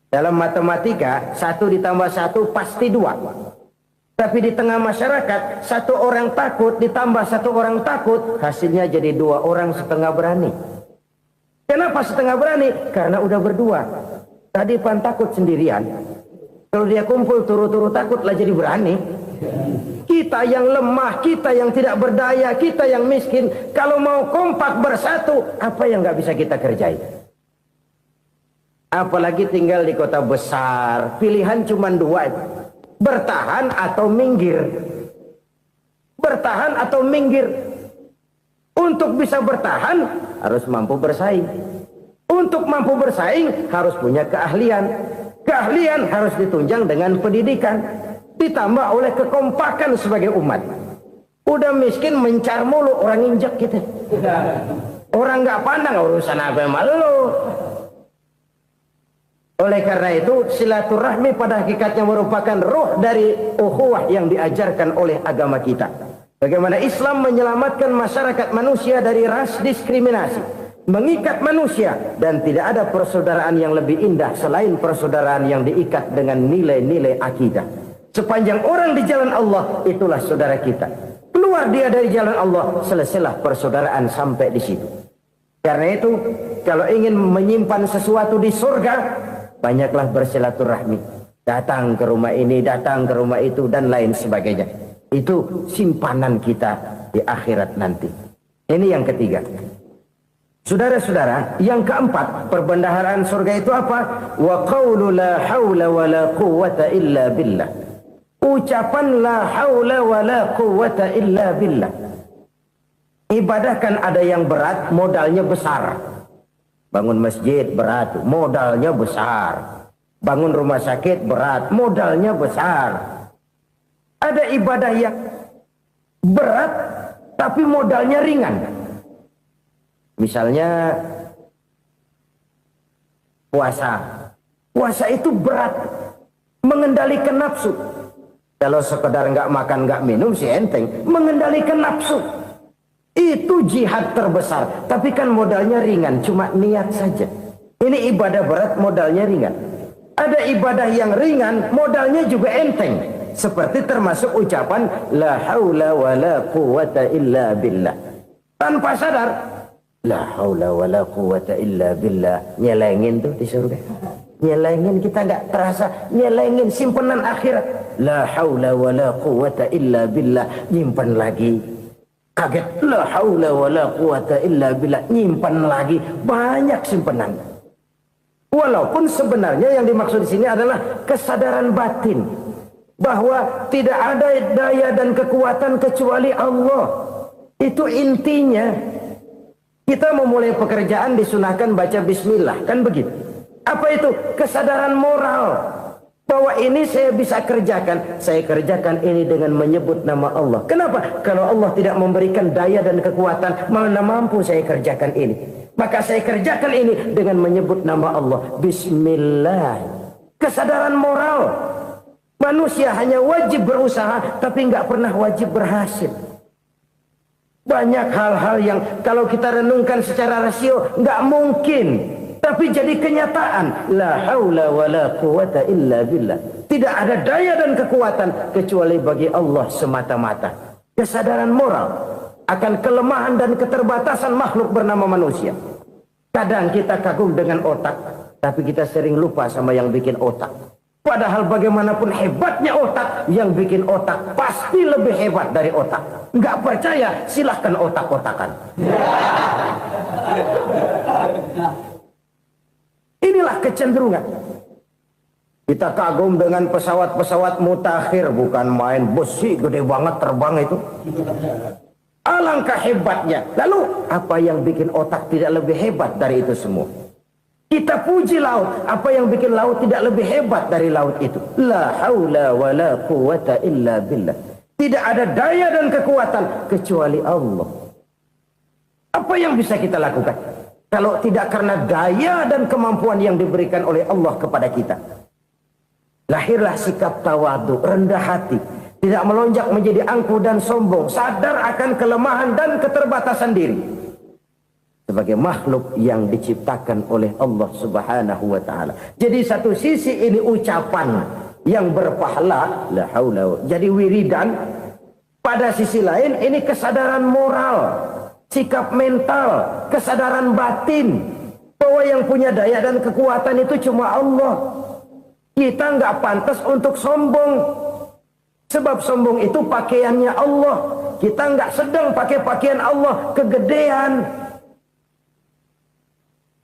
Dalam matematika 1 ditambah 1 pasti 2. Tapi di tengah masyarakat 1 orang takut ditambah 1 orang takut, hasilnya jadi 2 orang setengah berani. Kenapa setengah berani? Karena udah berdua. Tadi pan takut sendirian. Kalau dia kumpul turu-turu takutlah jadi berani. Kita yang lemah, kita yang tidak berdaya, kita yang miskin, kalau mau kompak bersatu, apa yang nggak bisa kita kerjain? Apalagi tinggal di kota besar, pilihan cuma 2. Bertahan atau minggir. Bertahan atau minggir. Untuk bisa bertahan harus mampu bersaing. Untuk mampu bersaing harus punya keahlian. Keahlian harus ditunjang dengan pendidikan, ditambah oleh kekompakan sebagai umat. Udah miskin mencar mulu, orang injak kita. Orang nggak pandang urusan apa malu. Oleh karena itu silaturahmi pada hakikatnya merupakan roh dari ukhuwah yang diajarkan oleh agama kita. Bagaimana Islam menyelamatkan masyarakat manusia dari ras diskriminasi, mengikat manusia, dan tidak ada persaudaraan yang lebih indah selain persaudaraan yang diikat dengan nilai-nilai akidah. Sepanjang orang di jalan Allah, itulah saudara kita. Keluar dia dari jalan Allah, selesailah persaudaraan sampai di situ. Karena itu, kalau ingin menyimpan sesuatu di surga, banyaklah bersilaturahmi. Datang ke rumah ini, datang ke rumah itu, dan lain sebagainya. Itu simpanan kita di akhirat nanti. Ini yang ketiga. Saudara-saudara, yang keempat, perbendaharaan surga itu apa? Wa qawlu la hawla wa la quwwata illa billah. Ucapan la hawla wa la quwwata illa billah. Ibadah kan ada yang berat, modalnya besar. Bangun masjid berat, modalnya besar. Bangun rumah sakit berat, modalnya besar. Ada ibadah yang berat, tapi modalnya ringan. Misalnya puasa. Puasa itu berat, mengendalikan nafsu. Kalau sekedar nggak makan nggak minum sih enteng, mengendalikan nafsu. Itu jihad terbesar, tapi kan modalnya ringan, cuma niat saja. Ini ibadah berat, modalnya ringan. Ada ibadah yang ringan, modalnya juga enteng. Seperti termasuk ucapan la haula wa la quwwata illa billah. Tanpa sadar, la haula wa la quwwata illa billah. Nyelengin tuh di surga. Nyelengin, kita nggak terasa, nyelengin simpenan akhirat. La haula wa la quwwata illa billah. Nyimpan lagi. Kaget, la haula wa la quwata illa billah, nyimpan lagi, banyak simpanan. Walaupun sebenarnya yang dimaksud di sini adalah kesadaran batin bahwa tidak ada daya dan kekuatan kecuali Allah. Itu intinya. Kita memulai pekerjaan disunahkan baca bismillah, kan begitu. Apa itu? Kesadaran moral Bahwa ini saya bisa kerjakan. Saya kerjakan ini dengan menyebut nama Allah. Kenapa? Kalau Allah tidak memberikan daya dan kekuatan, mana mampu saya kerjakan ini. Maka saya kerjakan ini dengan menyebut nama Allah. Bismillah. Kesadaran moral. Manusia hanya wajib berusaha, tapi nggak pernah wajib berhasil. Banyak hal-hal yang kalau kita renungkan secara rasio nggak mungkin. Tapi jadi kenyataan. La haula wa la quwata illa billah. Tidak ada daya dan kekuatan kecuali bagi Allah semata-mata. Kesadaran moral akan kelemahan dan keterbatasan makhluk bernama manusia. Kadang kita kagum dengan otak, tapi kita sering lupa sama yang bikin otak. Padahal bagaimanapun hebatnya otak, yang bikin otak pasti lebih hebat dari otak. Nggak percaya, silahkan otak-otakan. Inilah kecenderungan. Kita kagum dengan pesawat-pesawat mutakhir, bukan main besi gede banget terbang itu. Alangkah hebatnya. Lalu apa yang bikin otak tidak lebih hebat dari itu semua? Kita puji laut. Apa yang bikin laut tidak lebih hebat dari laut itu? La haula wa la quwata illa billah. Tidak ada daya dan kekuatan kecuali Allah. Apa yang bisa kita lakukan? Kalau tidak karena daya dan kemampuan yang diberikan oleh Allah kepada kita. Lahirlah sikap tawadu, rendah hati. Tidak melonjak menjadi angkuh dan sombong. Sadar akan kelemahan dan keterbatasan diri. Sebagai makhluk yang diciptakan oleh Allah subhanahu wa ta'ala. Jadi satu sisi ini ucapan yang berpahala. La haula. Jadi wiridan. Pada sisi lain ini kesadaran moral. Sikap mental, kesadaran batin, bahwa yang punya daya dan kekuatan itu cuma Allah. Kita nggak pantas untuk sombong, sebab sombong itu pakaiannya Allah. Kita nggak sedang pakai pakaian Allah, kegedean.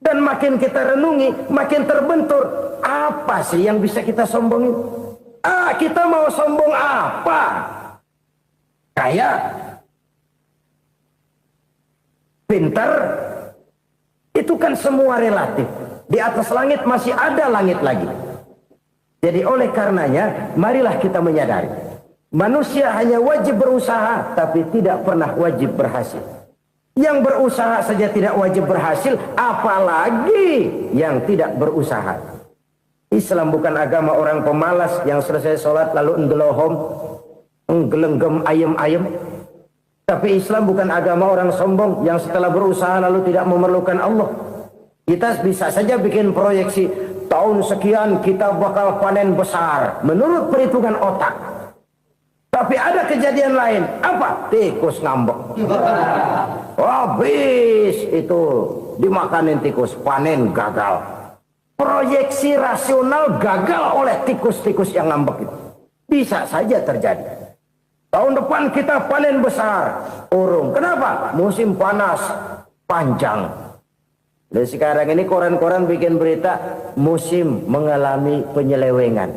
Dan makin kita renungi, makin terbentur. Apa sih yang bisa kita sombongin? Kita mau sombong apa? Kaya? Pintar, itu kan semua relatif. Di atas langit masih ada langit lagi. Jadi oleh karenanya, marilah kita menyadari. Manusia hanya wajib berusaha, tapi tidak pernah wajib berhasil. Yang berusaha saja tidak wajib berhasil, apalagi yang tidak berusaha. Islam bukan agama orang pemalas yang selesai sholat lalu enggelohom, enggelenggem ayem-ayem. Tapi Islam bukan agama orang sombong yang setelah berusaha lalu tidak memerlukan Allah. Kita bisa saja bikin proyeksi, tahun sekian kita bakal panen besar menurut perhitungan otak. Tapi ada kejadian lain. Apa? Tikus ngambek. Habis itu dimakanin tikus, panen gagal. Proyeksi rasional gagal oleh tikus-tikus yang ngambek itu. Bisa saja terjadi. Tahun depan kita panen besar, urung. Kenapa? Musim panas panjang. Dan sekarang ini koran-koran bikin berita musim mengalami penyelewengan.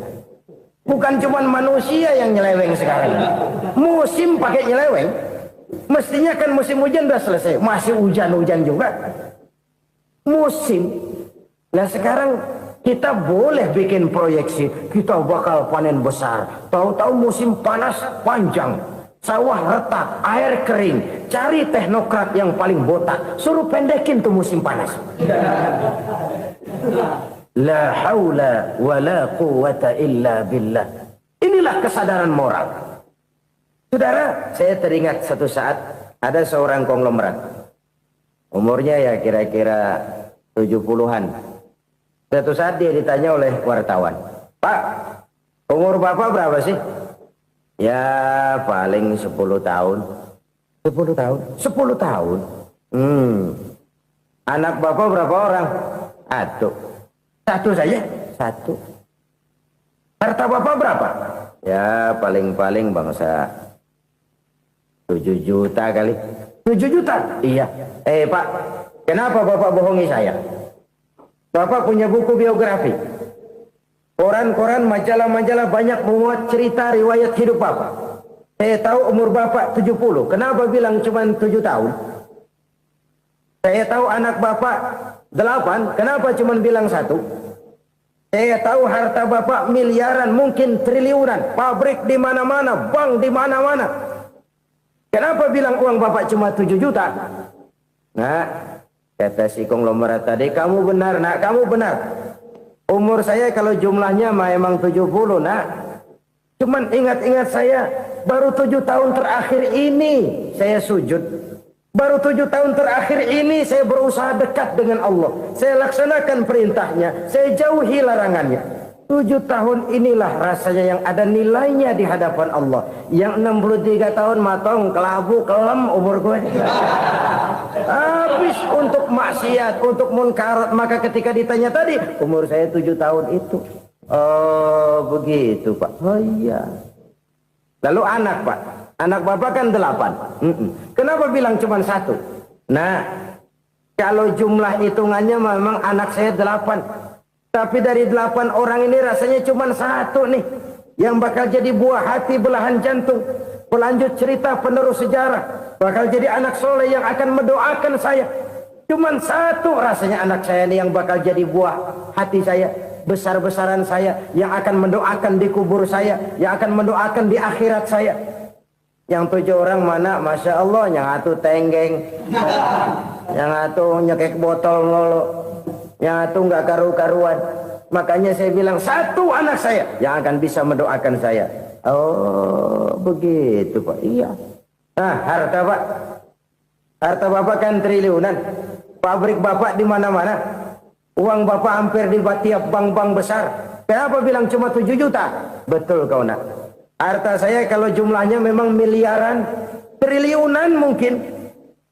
Bukan cuma manusia yang nyeleweng sekarang. Musim pakai nyeleweng. Mestinya kan musim hujan udah selesai, masih hujan-hujan juga. Musim. Nah sekarang kita boleh bikin proyeksi, kita bakal panen besar. Tahu-tahu musim panas panjang, sawah retak, air kering. Cari teknokrat yang paling botak, suruh pendekin tuh musim panas. La haula wa la quwata illa billah. Inilah kesadaran moral. Saudara, saya teringat satu saat ada seorang konglomerat. Umurnya ya kira-kira 70-an. Suatu saat dia ditanya oleh wartawan, Pak, umur Bapak berapa sih? Ya paling 10 tahun. 10 tahun? 10 tahun? Anak Bapak berapa orang? Satu saja? Satu. Harta Bapak berapa? Ya paling-paling bangsa 7 juta kali. 7 juta? Iya. Pak, kenapa Bapak bohongi saya? Bapak punya buku biografi. Koran-koran, majalah-majalah banyak memuat cerita riwayat hidup Bapak. Saya tahu umur Bapak 70. Kenapa bilang cuma 7 tahun? Saya tahu anak Bapak 8. Kenapa cuma bilang 1? Saya tahu harta bapak miliaran, mungkin triliunan, pabrik di mana-mana, bank di mana-mana. Kenapa bilang uang bapak cuma 7 juta? Nah, kata si konglomerat tadi, kamu benar nak, kamu benar. Umur saya kalau jumlahnya memang 70 nak. Cuman ingat-ingat saya, baru 7 tahun terakhir ini saya sujud. Baru 7 tahun terakhir ini saya berusaha dekat dengan Allah. Saya laksanakan perintahnya, saya jauhi larangannya. 7 tahun inilah rasanya yang ada nilainya di hadapan Allah. Yang 63 tahun matong, kelabu, kelam umur gue. Habis untuk maksiat, untuk munkarat. Maka ketika ditanya tadi, umur saya 7 tahun itu. Oh begitu Pak. Oh iya. Lalu anak Pak. Anak bapak kan 8. Kenapa bilang cuma 1? Nah, kalau jumlah hitungannya memang anak saya 8. Tapi dari 8 orang ini rasanya cuma 1 nih. Yang bakal jadi buah hati, belahan jantung. Pelanjut cerita, penerus sejarah. Bakal jadi anak soleh yang akan mendoakan saya. Cuma 1 rasanya anak saya ini yang bakal jadi buah hati saya. Besar-besaran saya. Yang akan mendoakan di kubur saya. Yang akan mendoakan di akhirat saya. Yang 7 orang mana, Masya Allah, yang satu tenggeng, yang satu nyekek botol lolo, yang satu nggak karu-karuan. Makanya saya bilang 1 anak saya yang akan bisa mendoakan saya. Oh begitu Pak. Iya. Nah harta Pak, harta Bapak kan triliunan, pabrik Bapak di mana-mana, uang Bapak hampir di tiap bank-bank besar. Kenapa bilang cuma 7 juta? Betul kau nak. Harta saya kalau jumlahnya memang miliaran, triliunan mungkin.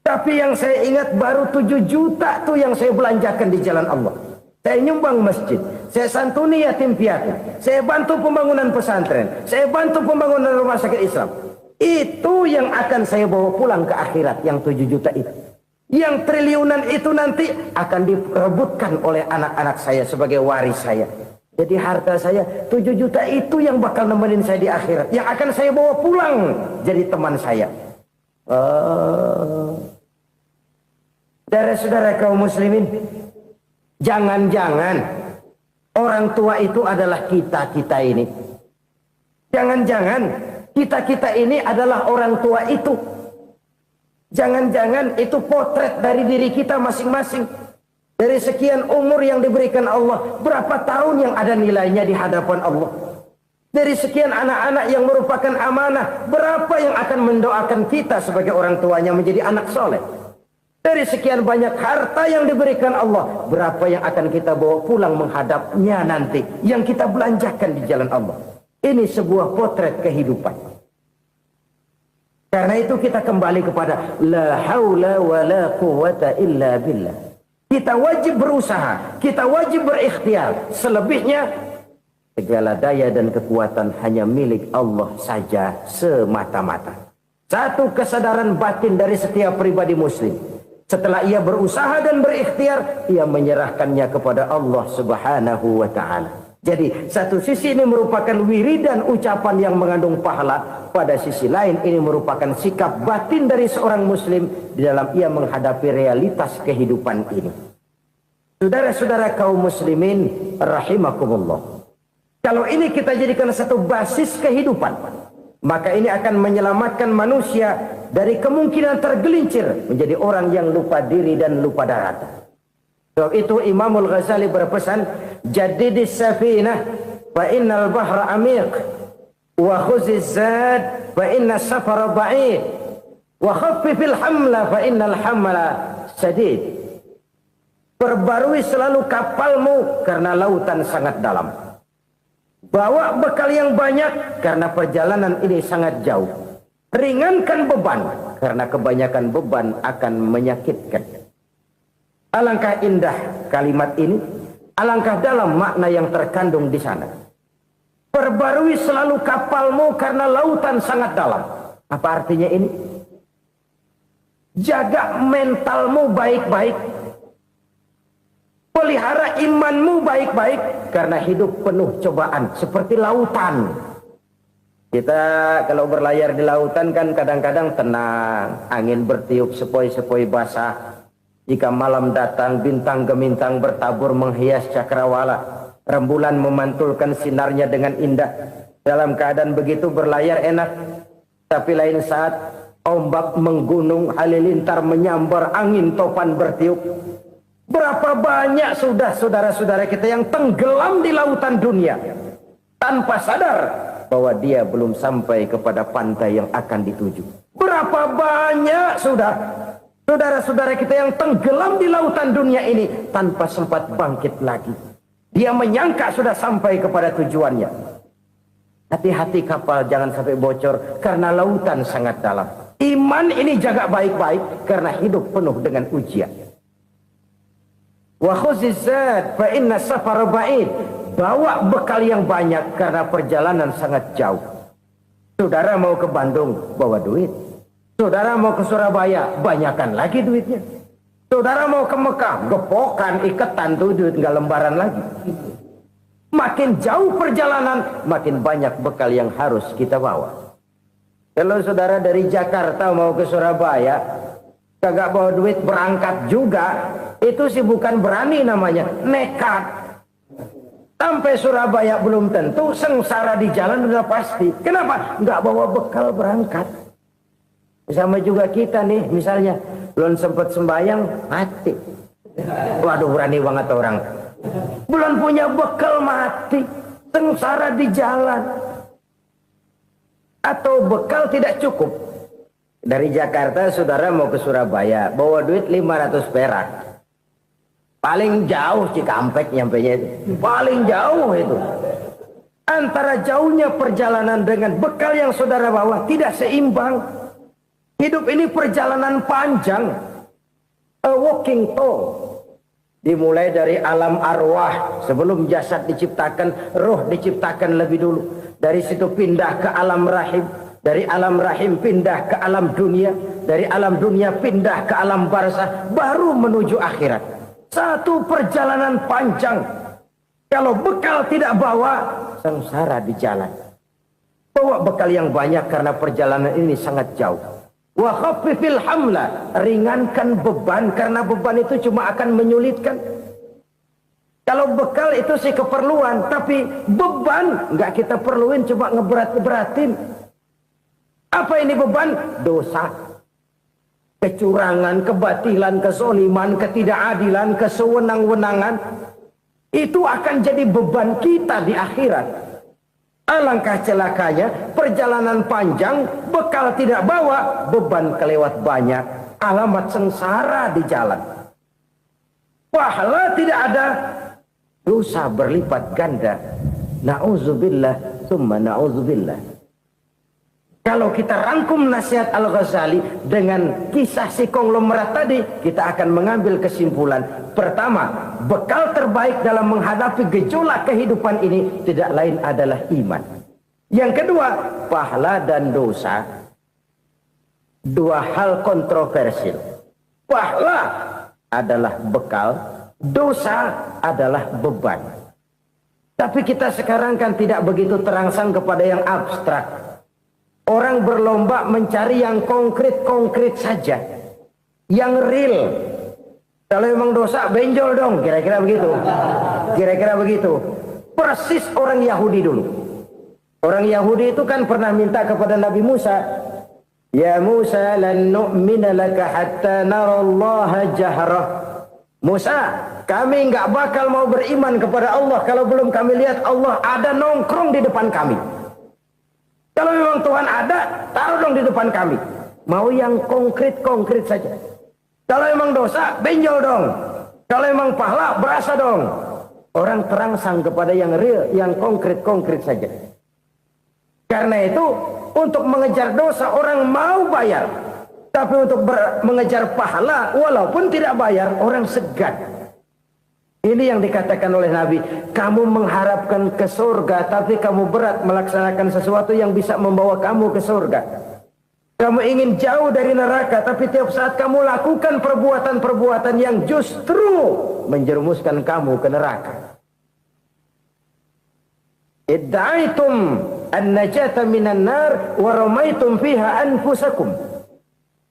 Tapi yang saya ingat baru 7 juta tuh yang saya belanjakan di jalan Allah. Saya nyumbang masjid, saya santuni yatim piatu, saya bantu pembangunan pesantren, saya bantu pembangunan rumah sakit Islam. Itu yang akan saya bawa pulang ke akhirat, yang 7 juta itu. Yang triliunan itu nanti akan diperebutkan oleh anak-anak saya sebagai waris saya. Jadi harta saya 7 juta itu yang bakal nemenin saya di akhirat. Yang akan saya bawa pulang jadi teman saya. Saudara-saudara kaum muslimin, jangan-jangan orang tua itu adalah kita-kita ini. Jangan-jangan kita-kita ini adalah orang tua itu. Jangan-jangan itu potret dari diri kita masing-masing. Dari sekian umur yang diberikan Allah, berapa tahun yang ada nilainya di hadapan Allah? Dari sekian anak-anak yang merupakan amanah, berapa yang akan mendoakan kita sebagai orang tuanya menjadi anak soleh? Dari sekian banyak harta yang diberikan Allah, berapa yang akan kita bawa pulang menghadapnya nanti, yang kita belanjakan di jalan Allah? Ini sebuah potret kehidupan. Karena itu kita kembali kepada la haula wa la quwwata illa billah. Kita wajib berusaha, kita wajib berikhtiar. Selebihnya, segala daya dan kekuatan hanya milik Allah saja semata-mata. Satu kesadaran batin dari setiap pribadi muslim. Setelah ia berusaha dan berikhtiar, ia menyerahkannya kepada Allah Subhanahu wa ta'ala. Jadi, satu sisi ini merupakan wiridan ucapan yang mengandung pahala. Pada sisi lain, ini merupakan sikap batin dari seorang muslim di dalam ia menghadapi realitas kehidupan ini. Saudara-saudara kaum muslimin, rahimakumullah. Kalau ini kita jadikan satu basis kehidupan, maka ini akan menyelamatkan manusia dari kemungkinan tergelincir menjadi orang yang lupa diri dan lupa darat. Sebab itu Imamul Ghazali berpesan, jadidis safinah fa innal bahra amiq wa khuziz zad fa inna safara ba'id wa khaffifil hamla fa innal hamla sadid. Perbarui selalu kapalmu karena lautan sangat dalam. Bawa bekal yang banyak karena perjalanan ini sangat jauh. Ringankan beban karena kebanyakan beban akan menyakitkan. Alangkah indah kalimat ini, alangkah dalam makna yang terkandung di sana. Perbarui selalu kapalmu karena lautan sangat dalam. Apa artinya ini? Jaga mentalmu baik-baik. Pelihara imanmu baik-baik karena hidup penuh cobaan seperti lautan. Kita kalau berlayar di lautan kan kadang-kadang tenang, angin bertiup sepoi-sepoi basah. Jika malam datang bintang gemintang bertabur menghias cakrawala. Rembulan memantulkan sinarnya dengan indah. Dalam keadaan begitu berlayar enak. Tapi lain saat ombak menggunung, halilintar menyambar, angin topan bertiup. Berapa banyak sudah saudara-saudara kita yang tenggelam di lautan dunia tanpa sadar bahwa dia belum sampai kepada pantai yang akan dituju. Berapa banyak sudah saudara-saudara kita yang tenggelam di lautan dunia ini tanpa sempat bangkit lagi. Dia menyangka sudah sampai kepada tujuannya. Hati-hati kapal jangan sampai bocor karena lautan sangat dalam. Iman ini jaga baik-baik karena hidup penuh dengan ujian. Wa khuzizat fa inna safar ba'id. Bawa bekal yang banyak karena perjalanan sangat jauh. Saudara mau ke Bandung, bawa duit. Saudara mau ke Surabaya, banyakan lagi duitnya. Saudara mau ke Mekah, gepokan, iketan tuh duit nggak lembaran lagi. Makin jauh perjalanan, makin banyak bekal yang harus kita bawa. Kalau saudara dari Jakarta mau ke Surabaya, kagak bawa duit berangkat juga, itu sih bukan berani namanya, nekat. Sampai Surabaya belum tentu, sengsara di jalan udah pasti. Kenapa? Nggak bawa bekal berangkat. Sama juga kita nih, misalnya belum sempat sembahyang, mati. Waduh, berani banget orang. Belum punya bekal, mati. Sengsara di jalan. Atau bekal tidak cukup. Dari Jakarta saudara mau ke Surabaya, bawa duit 500 perak. Paling jauh Cikampek nyampenya itu. Paling jauh itu. Antara jauhnya perjalanan dengan bekal yang saudara bawa tidak seimbang. Hidup ini perjalanan panjang. A walking tour. Dimulai dari alam arwah. Sebelum jasad diciptakan, roh diciptakan lebih dulu. Dari situ pindah ke alam rahim. Dari alam rahim pindah ke alam dunia. Dari alam dunia pindah ke alam barzah. Baru menuju akhirat. Satu perjalanan panjang. Kalau bekal tidak bawa, sengsara di jalan. Bawa bekal yang banyak karena perjalanan ini sangat jauh. Wa khaffifil hamla, ringankan beban karena beban itu cuma akan menyulitkan. Kalau bekal itu sih keperluan, tapi beban nggak kita perluin, cuma ngeberat-beratin. Apa ini beban? Dosa, kecurangan, kebatilan, kesoliman, ketidakadilan, kesewenang-wenangan. Itu akan jadi beban kita di akhirat. Alangkah celakanya, perjalanan panjang, bekal tidak bawa, beban kelewat banyak, alamat sengsara di jalan. Pahala tidak ada, dosa berlipat ganda. Na'udzubillah, summa na'udzubillah. Kalau kita rangkum nasihat Al-Ghazali dengan kisah si konglomerat tadi, kita akan mengambil kesimpulan. Pertama, bekal terbaik dalam menghadapi gejolak kehidupan ini tidak lain adalah iman. Yang kedua, pahala dan dosa. Dua hal kontroversial. Pahala adalah bekal, dosa adalah beban. Tapi kita sekarang kan tidak begitu terangsang kepada yang abstrak. Orang berlomba mencari yang konkret-konkret saja. Yang real. Kalau memang dosa, benjol dong. Kira-kira begitu. Kira-kira begitu. Persis orang Yahudi dulu. Orang Yahudi itu kan pernah minta kepada Nabi Musa. Ya Musa, lan nu'mina laka hatta narallaha jahrah. Musa, kami nggak bakal mau beriman kepada Allah kalau belum kami lihat Allah ada nongkrong di depan kami. Kalau memang Tuhan ada, taruh dong di depan kami. Mau yang konkret-konkret saja. Kalau memang dosa, benjol dong. Kalau memang pahala, berasa dong. Orang terangsang kepada yang real, yang konkret-konkret saja. Karena itu, untuk mengejar dosa, orang mau bayar. Tapi untuk mengejar pahala, walaupun tidak bayar, orang segan. Ini yang dikatakan oleh Nabi, kamu mengharapkan ke surga, tapi kamu berat melaksanakan sesuatu yang bisa membawa kamu ke surga. Kamu ingin jauh dari neraka, tapi tiap saat kamu lakukan perbuatan-perbuatan yang justru menjerumuskan kamu ke neraka. Idda'aitum an-najata minan nar wa ramaitum fiha anfusakum.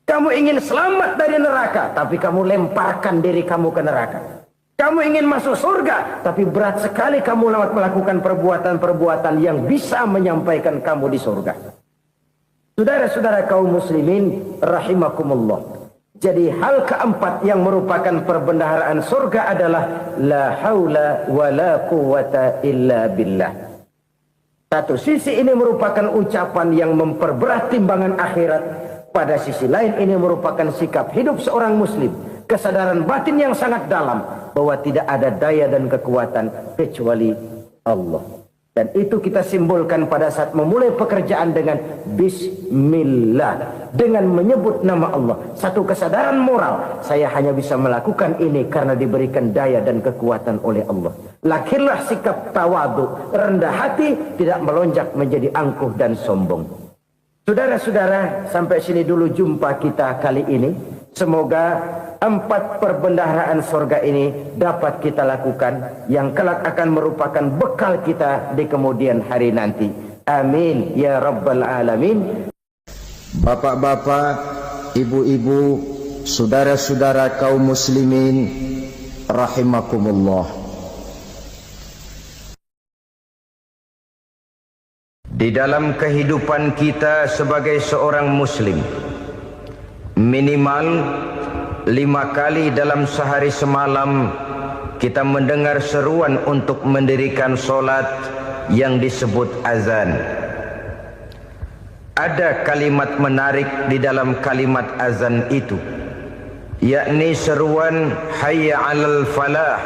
Kamu ingin selamat dari neraka, tapi kamu lemparkan diri kamu ke neraka. Kamu ingin masuk surga, tapi berat sekali kamu melakukan perbuatan-perbuatan yang bisa menyampaikan kamu di surga. Saudara-saudara kaum muslimin rahimakumullah. Jadi hal keempat yang merupakan perbendaharaan surga adalah la haula wa la quwata illa billah. Satu sisi ini merupakan ucapan yang memperberat timbangan akhirat. Pada sisi lain ini merupakan sikap hidup seorang muslim. Kesadaran batin yang sangat dalam bahwa tidak ada daya dan kekuatan kecuali Allah. Dan itu kita simbolkan pada saat memulai pekerjaan dengan Bismillah, dengan menyebut nama Allah. Satu kesadaran moral, saya hanya bisa melakukan ini karena diberikan daya dan kekuatan oleh Allah. Lahirlah sikap tawadu, rendah hati, tidak melonjak menjadi angkuh dan sombong. Saudara-saudara, sampai sini dulu jumpa kita kali ini. Semoga 4 perbendaharaan surga ini dapat kita lakukan, yang kelak akan merupakan bekal kita di kemudian hari nanti. Amin ya rabbal alamin. Bapak-bapak, ibu-ibu, saudara-saudara kaum muslimin rahimakumullah. Di dalam kehidupan kita sebagai seorang muslim, minimal 5 kali dalam sehari semalam kita mendengar seruan untuk mendirikan solat yang disebut azan. Ada kalimat menarik di dalam kalimat azan itu, yakni seruan hayya 'alal falah,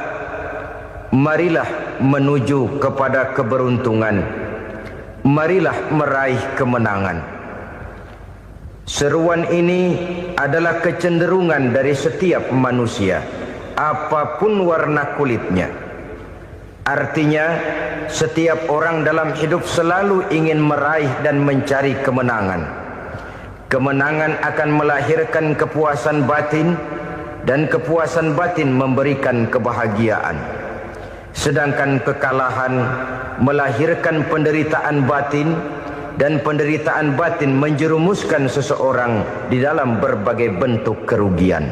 marilah menuju kepada keberuntungan, marilah meraih kemenangan. Seruan ini adalah kecenderungan dari setiap manusia, apapun warna kulitnya. Artinya, setiap orang dalam hidup selalu ingin meraih dan mencari kemenangan. Kemenangan akan melahirkan kepuasan batin, dan kepuasan batin memberikan kebahagiaan. Sedangkan kekalahan melahirkan penderitaan batin, dan penderitaan batin menjerumuskan seseorang di dalam berbagai bentuk kerugian.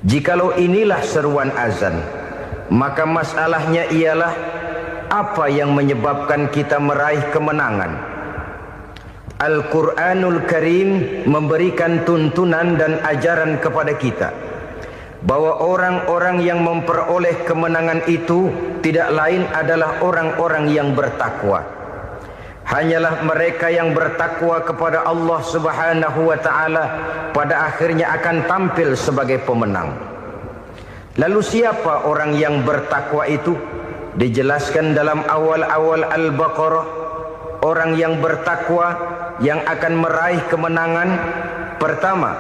Jikalau inilah seruan azan, maka masalahnya ialah apa yang menyebabkan kita meraih kemenangan. Al-Quranul Karim memberikan tuntunan dan ajaran kepada kita bahwa orang-orang yang memperoleh kemenangan itu tidak lain adalah orang-orang yang bertakwa. Hanyalah mereka yang bertakwa kepada Allah Subhanahu wa ta'ala pada akhirnya akan tampil sebagai pemenang. Lalu siapa orang yang bertakwa itu? Dijelaskan dalam awal-awal Al-Baqarah, orang yang bertakwa yang akan meraih kemenangan. Pertama,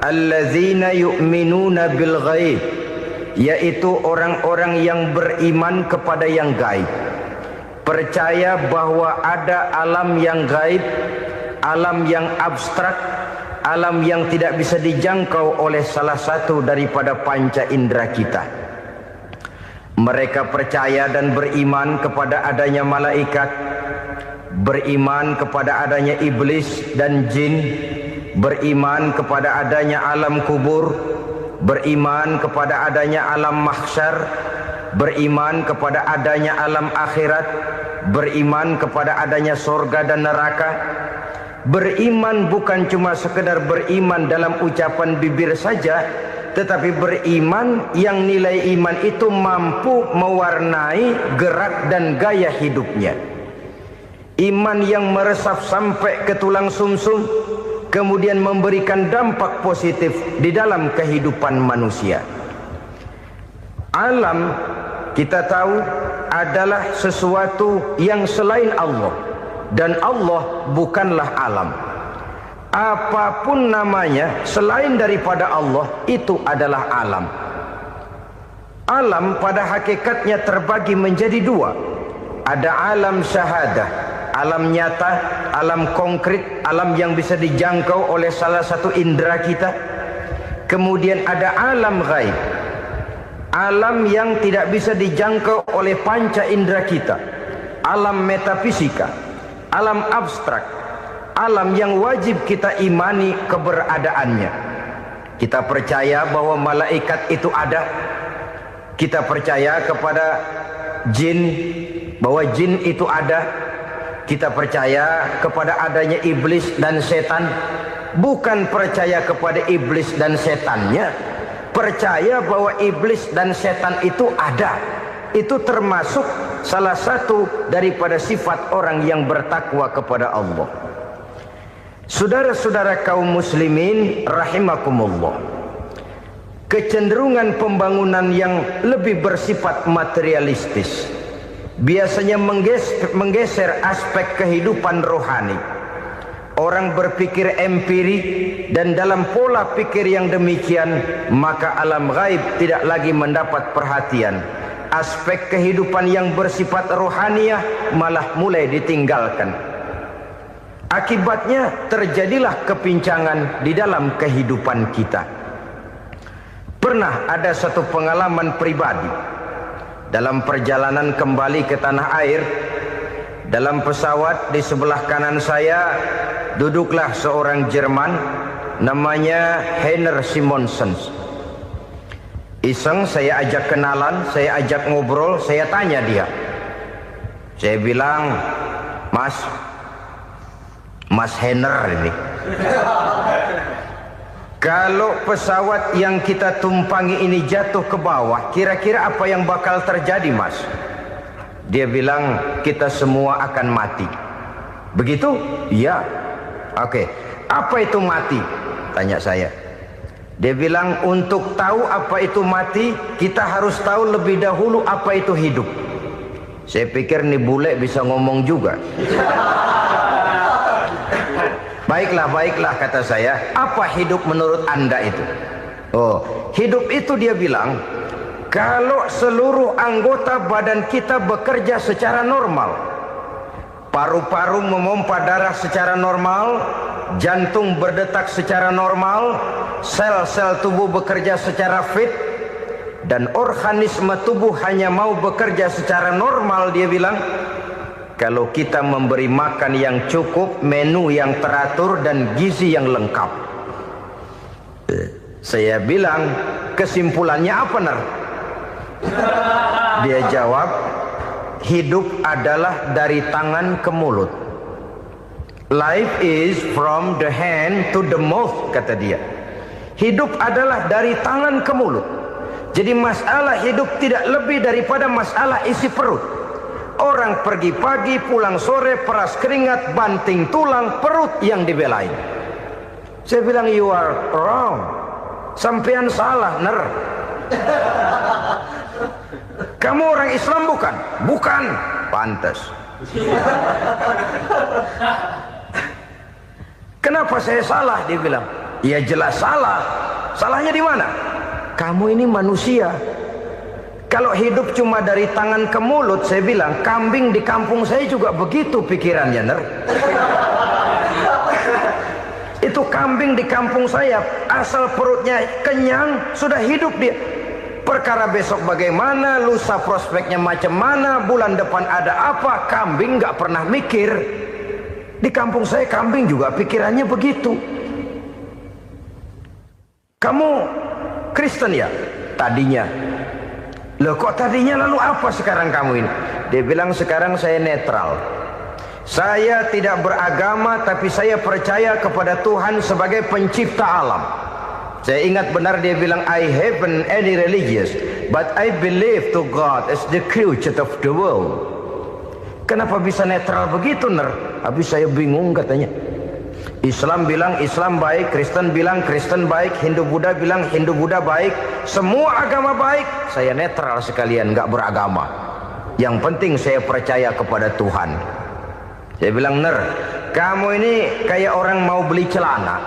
allazina yu'minuna bil ghaib, yaitu orang-orang yang beriman kepada yang gaib. Percaya bahwa ada alam yang gaib, alam yang abstrak, alam yang tidak bisa dijangkau oleh salah satu daripada panca indera kita. Mereka percaya dan beriman kepada adanya malaikat, beriman kepada adanya iblis dan jin, beriman kepada adanya alam kubur, beriman kepada adanya alam mahsyar, beriman kepada adanya alam akhirat, beriman kepada adanya surga dan neraka. Beriman bukan cuma sekedar beriman dalam ucapan bibir saja, tetapi beriman yang nilai iman itu mampu mewarnai gerak dan gaya hidupnya. Iman yang meresap sampai ke tulang sumsum, kemudian memberikan dampak positif di dalam kehidupan manusia. Alam, kita tahu, adalah sesuatu yang selain Allah, dan Allah bukanlah alam. Apapun namanya selain daripada Allah, itu adalah alam. Alam pada hakikatnya terbagi menjadi 2. Ada alam syahadah, alam nyata, alam konkret, alam yang bisa dijangkau oleh salah satu indera kita. Kemudian ada alam ghaib, alam yang tidak bisa dijangkau oleh panca indera kita, alam metafisika, alam abstrak, alam yang wajib kita imani keberadaannya. Kita percaya bahwa malaikat itu ada, Kita percaya kepada jin, bahwa jin itu ada. Kita percaya kepada adanya iblis dan setan. Bukan percaya kepada iblis dan setannya, percaya bahwa iblis dan setan itu ada. Itu termasuk salah satu daripada sifat orang yang bertakwa kepada Allah. Saudara-saudara kaum muslimin rahimakumullah, kecenderungan pembangunan yang lebih bersifat materialistis biasanya menggeser aspek kehidupan rohani. Orang berpikir empirik, dan dalam pola pikir yang demikian maka alam gaib tidak lagi mendapat perhatian. Aspek kehidupan yang bersifat rohaniah malah mulai ditinggalkan. Akibatnya terjadilah kepincangan di dalam kehidupan kita. Pernah ada satu pengalaman pribadi dalam perjalanan kembali ke tanah air. Dalam pesawat di sebelah kanan saya duduklah seorang Jerman namanya Heiner Simonsen. Iseng saya ajak kenalan, saya ajak ngobrol, saya tanya dia. Saya bilang, Mas Heiner ini, kalau pesawat yang kita tumpangi ini jatuh ke bawah, kira-kira apa yang bakal terjadi, Mas? Dia bilang, kita semua akan mati. Begitu? Iya. Oke. Apa itu mati? Tanya saya. Dia bilang, untuk tahu apa itu mati, kita harus tahu lebih dahulu apa itu hidup. Saya pikir nih bule bisa ngomong juga. Baiklah kata saya. Apa hidup menurut Anda itu? Oh, hidup itu dia bilang, kalau seluruh anggota badan kita bekerja secara normal, paru-paru memompa darah secara normal, jantung berdetak secara normal, sel-sel tubuh bekerja secara fit, dan organisme tubuh hanya mau bekerja secara normal, dia bilang, kalau kita memberi makan yang cukup, menu yang teratur, dan gizi yang lengkap. Saya bilang, kesimpulannya apa, Ner? Dia jawab, hidup adalah dari tangan ke mulut. Life is from the hand to the mouth, kata dia. Hidup adalah dari tangan ke mulut. Jadi masalah hidup tidak lebih daripada masalah isi perut. Orang pergi pagi, pulang sore, peras keringat, banting tulang, perut yang dibelain. Saya bilang, you are wrong. Sampean salah, Ner. Kamu orang Islam bukan? Bukan. Pantas. Kenapa saya salah? Dia bilang, ya jelas salah. Salahnya di mana? Kamu ini manusia. Kalau hidup cuma dari tangan ke mulut, saya bilang, kambing di kampung saya juga begitu pikirannya, Ner. Itu kambing di kampung saya, asal perutnya kenyang, sudah hidup dia. Perkara besok bagaimana, lusa prospeknya macam mana, bulan depan ada apa, kambing nggak pernah mikir. Di kampung saya kambing juga pikirannya begitu. Kamu Kristen ya? Tadinya. Loh kok tadinya, lalu apa sekarang kamu ini? Dia bilang, sekarang saya netral. Saya tidak beragama, tapi saya percaya kepada Tuhan sebagai pencipta alam. Saya ingat benar dia bilang, I haven't any religious, but I believe to God as the creator of the world. Kenapa bisa netral begitu, Ner? Habis saya bingung katanya. Islam bilang Islam baik, Kristen bilang Kristen baik, Hindu Buddha bilang Hindu Buddha baik, semua agama baik. Saya netral sekalian, nggak beragama. Yang penting saya percaya kepada Tuhan. Saya bilang, Ner, kamu ini kayak orang mau beli celana,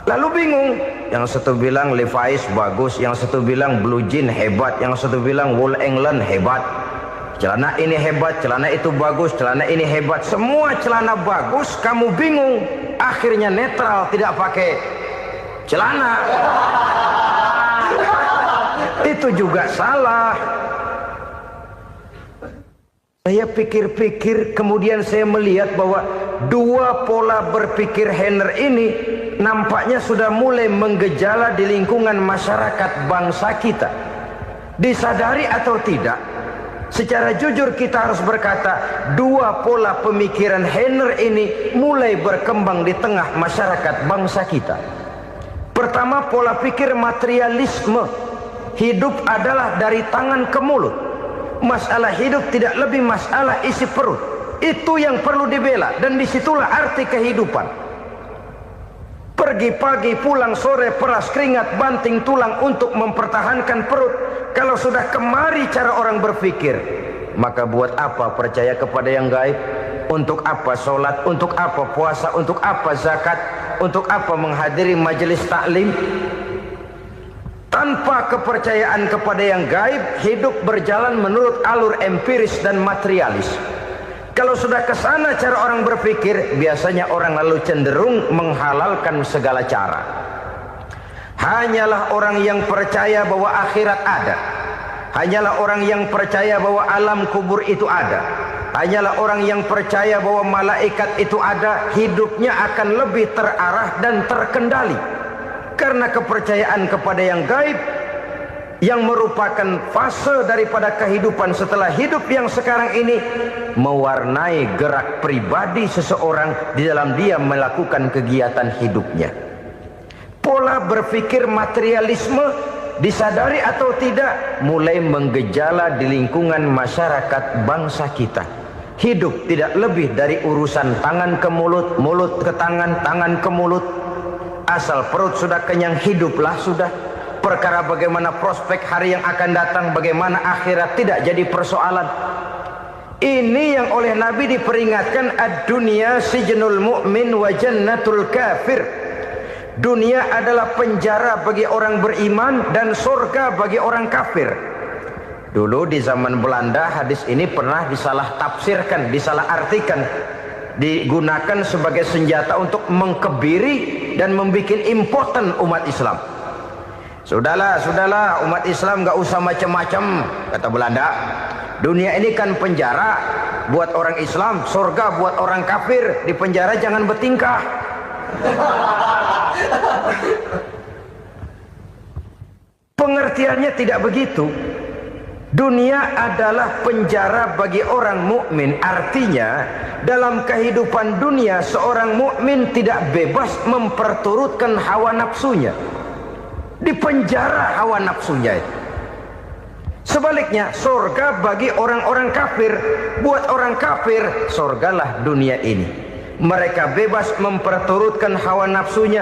lalu bingung. Yang satu bilang Levi's bagus, yang satu bilang Blue Jean hebat, yang satu bilang Wool England hebat. Celana ini hebat, celana itu bagus, celana ini hebat. Semua celana bagus, kamu bingung. Akhirnya netral, tidak pakai celana. Itu juga salah. Saya pikir-pikir, kemudian saya melihat bahwa dua pola berpikir Heiner ini nampaknya sudah mulai menggejala di lingkungan masyarakat bangsa kita. Disadari atau tidak, secara jujur kita harus berkata, dua pola pemikiran Heiner ini mulai berkembang di tengah masyarakat bangsa kita. Pertama, pola pikir materialisme. Hidup adalah dari tangan ke mulut. Masalah hidup tidak lebih masalah isi perut. Itu yang perlu dibela, dan disitulah arti kehidupan. Pergi pagi, pulang sore, peras keringat, banting tulang untuk mempertahankan perut. Kalau sudah kemari cara orang berpikir, maka buat apa percaya kepada yang gaib? Untuk apa sholat? Untuk apa puasa? Untuk apa zakat? Untuk apa menghadiri majelis taklim? Tanpa kepercayaan kepada yang gaib, hidup berjalan menurut alur empiris dan materialis. Kalau sudah ke sana cara orang berpikir, biasanya orang lalu cenderung menghalalkan segala cara. Hanyalah orang yang percaya bahwa akhirat ada. Hanyalah orang yang percaya bahwa alam kubur itu ada. Hanyalah orang yang percaya bahwa malaikat itu ada, hidupnya akan lebih terarah dan terkendali. Karena kepercayaan kepada yang gaib, yang merupakan fase daripada kehidupan setelah hidup yang sekarang ini, mewarnai gerak pribadi seseorang di dalam dia melakukan kegiatan hidupnya. Pola berpikir materialisme, disadari atau tidak, mulai menggejala di lingkungan masyarakat bangsa kita. Hidup tidak lebih dari urusan tangan ke mulut, mulut ke tangan, tangan ke mulut. Asal perut sudah kenyang, hiduplah sudah. Perkara bagaimana prospek hari yang akan datang, bagaimana akhirat tidak jadi persoalan. Ini yang oleh Nabi diperingatkan, ad-dunya sijnul mu'min wa jannatul kafir. Dunia adalah penjara bagi orang beriman dan surga bagi orang kafir. Dulu di zaman Belanda hadis ini pernah disalah tafsirkan, disalah artikan, digunakan sebagai senjata untuk mengkebiri dan membuat impoten umat Islam. Sudahlah umat Islam gak usah macam-macam, kata Belanda. Dunia ini kan penjara buat orang Islam, surga buat orang kafir. Di penjara jangan bertingkah. Pengertiannya tidak begitu. Dunia adalah penjara bagi orang mukmin. Artinya dalam kehidupan dunia seorang mukmin tidak bebas memperturutkan hawa nafsunya. Di penjara hawa nafsunya itu. Sebaliknya, surga bagi orang-orang kafir. Buat orang kafir, surgalah dunia ini. Mereka bebas memperturutkan hawa nafsunya.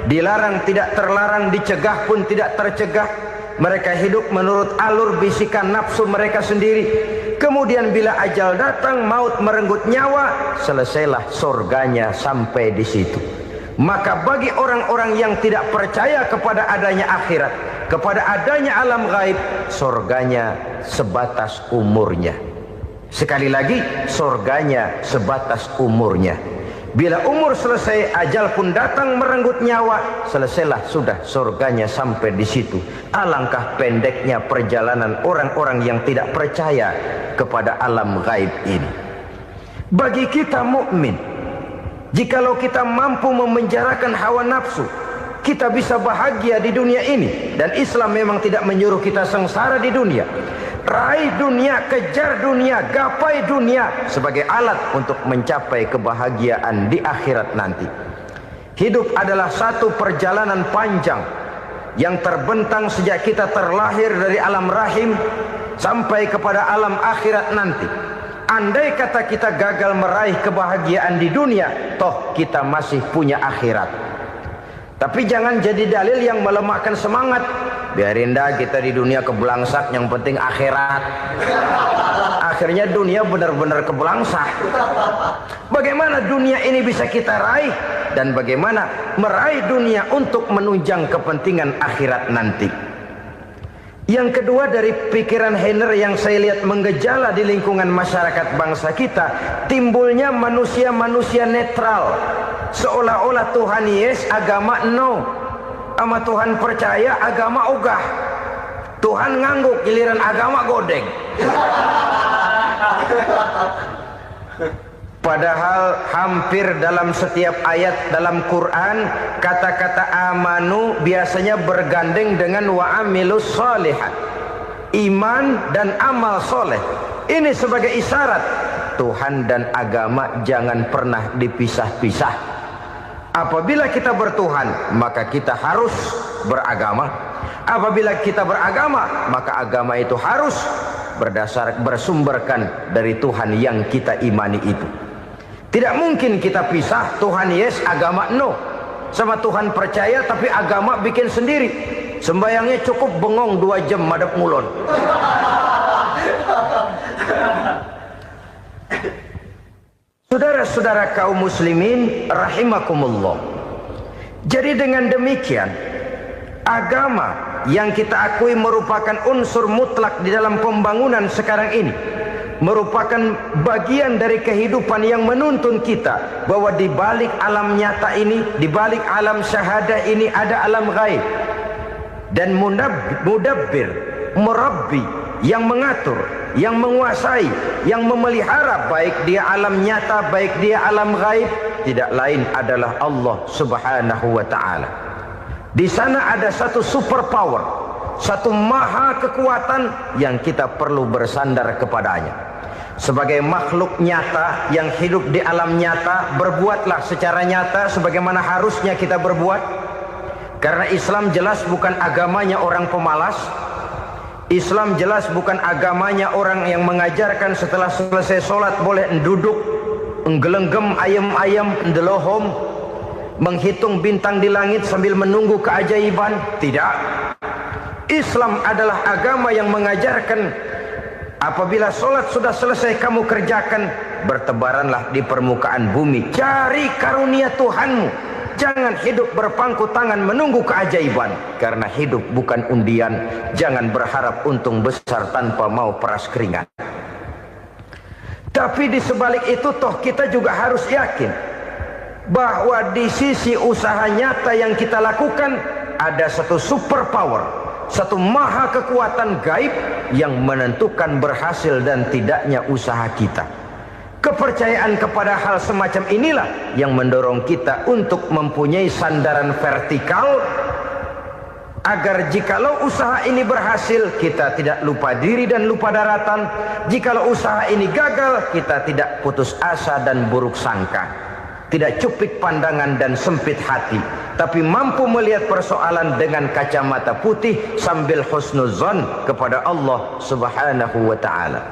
Dilarang tidak terlarang, dicegah pun tidak tercegah. Mereka hidup menurut alur bisikan nafsu mereka sendiri. Kemudian bila ajal datang, maut merenggut nyawa, selesailah surganya sampai di situ. Maka bagi orang-orang yang tidak percaya kepada adanya akhirat, kepada adanya alam gaib, surganya sebatas umurnya. Sekali lagi, surganya sebatas umurnya. Bila umur selesai, ajal pun datang merenggut nyawa, selesailah sudah surganya sampai di situ. Alangkah pendeknya perjalanan orang-orang yang tidak percaya kepada alam gaib ini. Bagi kita mukmin, jikalau kita mampu memenjarakan hawa nafsu, kita bisa bahagia di dunia ini. Dan Islam memang tidak menyuruh kita sengsara di dunia. Raih dunia, kejar dunia, gapai dunia sebagai alat untuk mencapai kebahagiaan di akhirat nanti. Hidup adalah satu perjalanan panjang yang terbentang sejak kita terlahir dari alam rahim sampai kepada alam akhirat nanti. Andai kata kita gagal meraih kebahagiaan di dunia, toh kita masih punya akhirat. Tapi jangan jadi dalil yang melemahkan semangat. Biarin dah kita di dunia kebelangsak, yang penting akhirat. Akhirnya dunia benar-benar kebelangsak. Bagaimana dunia ini bisa kita raih, dan bagaimana meraih dunia untuk menunjang kepentingan akhirat nanti. Yang kedua, dari pikiran Heiner yang saya lihat menggejala di lingkungan masyarakat bangsa kita, timbulnya manusia-manusia netral. Seolah-olah Tuhan yes, agama no. Sama Tuhan percaya, agama ogah. Tuhan ngangguk, giliran agama godeng. Padahal hampir dalam setiap ayat dalam Quran, kata-kata amanu biasanya bergandeng dengan wa amilus shalihat. iman dan amal soleh. Ini sebagai isyarat Tuhan dan agama jangan pernah dipisah-pisah. Apabila kita bertuhan, maka kita harus beragama. Apabila kita beragama, maka agama itu harus bersumberkan dari Tuhan yang kita imani itu. Tidak mungkin kita pisah, Tuhan yes, agama no. Sama Tuhan percaya tapi agama bikin sendiri. Sembayangnya cukup bengong 2 jam madep mulon. Saudara-saudara kaum muslimin rahimakumullah. Jadi dengan demikian, agama yang kita akui merupakan unsur mutlak di dalam pembangunan sekarang ini, merupakan bagian dari kehidupan yang menuntun kita bahwa di balik alam nyata ini, di balik alam syahadah ini ada alam gaib. Dan mudabbir, murabbi, yang mengatur, yang menguasai, yang memelihara baik dia alam nyata, baik dia alam gaib, tidak lain adalah Allah Subhanahu wa ta'ala. Di sana ada satu super power, satu maha kekuatan yang kita perlu bersandar kepadanya. Sebagai makhluk nyata yang hidup di alam nyata, berbuatlah secara nyata sebagaimana harusnya kita berbuat. Karena Islam jelas bukan agamanya orang pemalas. Islam jelas bukan agamanya orang yang mengajarkan setelah selesai sholat boleh duduk, nggelenggem ayam-ayam, ndelohom, menghitung bintang di langit sambil menunggu keajaiban. Tidak. Islam adalah agama yang mengajarkan apabila sholat sudah selesai kamu kerjakan, bertebaranlah di permukaan bumi, cari karunia Tuhanmu. Jangan hidup berpangku tangan menunggu keajaiban. Karena hidup bukan undian. Jangan berharap untung besar tanpa mau peras keringat. Tapi di sebalik itu toh kita juga harus yakin bahwa di sisi usaha nyata yang kita lakukan ada satu super power, satu maha kekuatan gaib yang menentukan berhasil dan tidaknya usaha kita. Kepercayaan kepada hal semacam inilah yang mendorong kita untuk mempunyai sandaran vertikal, agar jikalau usaha ini berhasil kita tidak lupa diri dan lupa daratan. Jikalau usaha ini gagal kita tidak putus asa dan buruk sangka, tidak cupik pandangan dan sempit hati, tapi mampu melihat persoalan dengan kacamata putih sambil husnuzon kepada Allah Subhanahu wa ta'ala.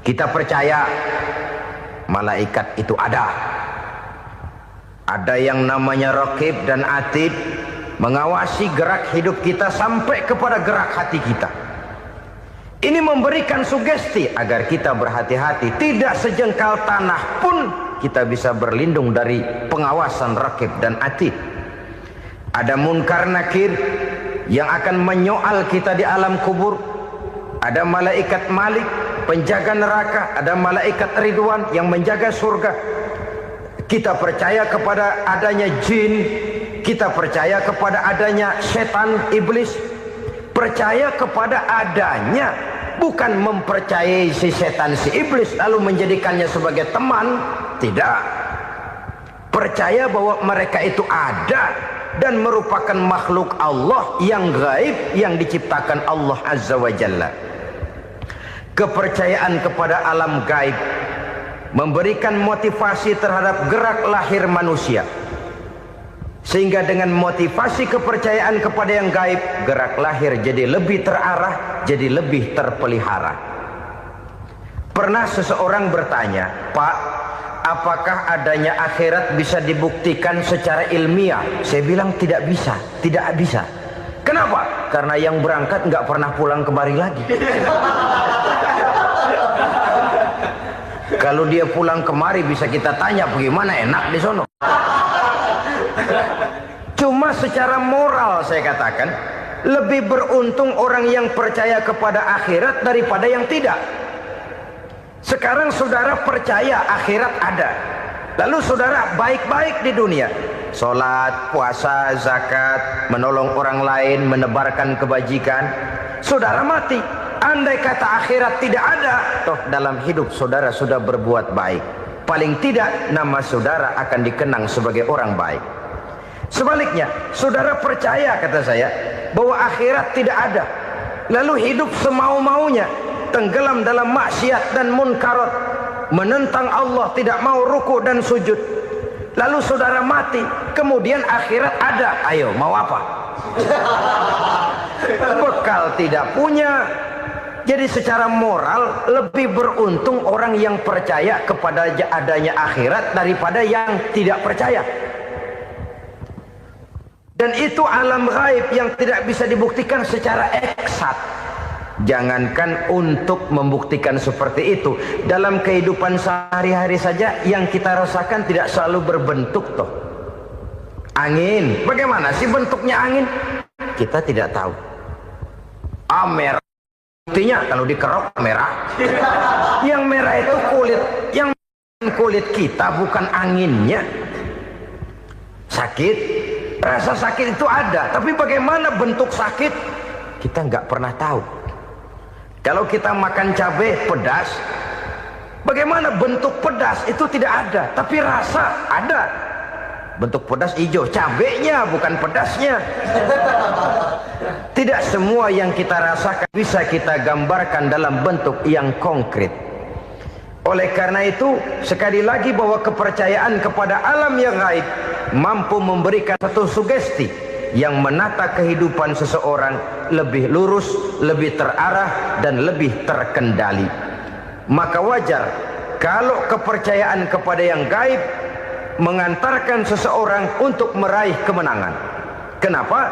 Kita percaya malaikat itu ada. Ada yang namanya raqib dan atid, mengawasi gerak hidup kita sampai kepada gerak hati kita. Ini memberikan sugesti agar kita berhati-hati. Tidak sejengkal tanah pun kita bisa berlindung dari pengawasan raqib dan atid. Ada munkar nakir yang akan menyoal kita di alam kubur. Ada malaikat Malik, penjaga neraka. Ada malaikat Ridwan yang menjaga surga. Kita percaya kepada adanya jin. Kita percaya kepada adanya setan, iblis. Percaya kepada adanya, bukan mempercayai si setan, si iblis lalu menjadikannya sebagai teman. Tidak. Percaya bahwa mereka itu ada dan merupakan makhluk Allah yang gaib, yang diciptakan Allah Azza wa Jalla. Kepercayaan kepada alam gaib memberikan motivasi terhadap gerak lahir manusia, sehingga dengan motivasi kepercayaan kepada yang gaib, gerak lahir jadi lebih terarah, jadi lebih terpelihara. Pernah seseorang bertanya, "Pak, apakah adanya akhirat bisa dibuktikan secara ilmiah?" Saya bilang tidak bisa, tidak bisa. Kenapa? Karena yang berangkat nggak pernah pulang kembali lagi. Kalau dia pulang kemari bisa kita tanya bagaimana enak di sono. Cuma secara moral saya katakan, lebih beruntung orang yang percaya kepada akhirat daripada yang tidak. Sekarang saudara percaya akhirat ada, lalu saudara baik-baik di dunia, sholat, puasa, zakat, menolong orang lain, menebarkan kebajikan. Saudara mati, andai kata akhirat tidak ada, toh dalam hidup saudara sudah berbuat baik. Paling tidak nama saudara akan dikenang sebagai orang baik. Sebaliknya, saudara percaya, kata saya, bahwa akhirat tidak ada, lalu hidup semau-maunya, tenggelam dalam maksiat dan munkarat, menentang Allah, tidak mau ruku dan sujud. Lalu saudara mati, kemudian akhirat ada, ayo mau apa? Bekal tidak punya. Jadi secara moral lebih beruntung orang yang percaya kepada adanya akhirat daripada yang tidak percaya. Dan itu alam gaib yang tidak bisa dibuktikan secara eksat. Jangankan untuk membuktikan seperti itu, dalam kehidupan sehari-hari saja yang kita rasakan tidak selalu berbentuk toh. Angin, bagaimana sih bentuknya angin? Kita tidak tahu. Merah, buktinya kalau dikerok merah. Yang merah itu kulit, yang kulit kita bukan anginnya. Sakit, rasa sakit itu ada, tapi bagaimana bentuk sakit? Kita nggak pernah tahu. Kalau kita makan cabai pedas, bagaimana bentuk pedas itu tidak ada, tapi rasa ada. Bentuk pedas hijau, cabainya bukan pedasnya. Tidak semua yang kita rasakan bisa kita gambarkan dalam bentuk yang konkret. Oleh karena itu, sekali lagi bahwa kepercayaan kepada alam yang gaib mampu memberikan satu sugesti yang menata kehidupan seseorang lebih lurus, lebih terarah, dan lebih terkendali. Maka wajar kalau kepercayaan kepada yang gaib mengantarkan seseorang untuk meraih kemenangan. Kenapa?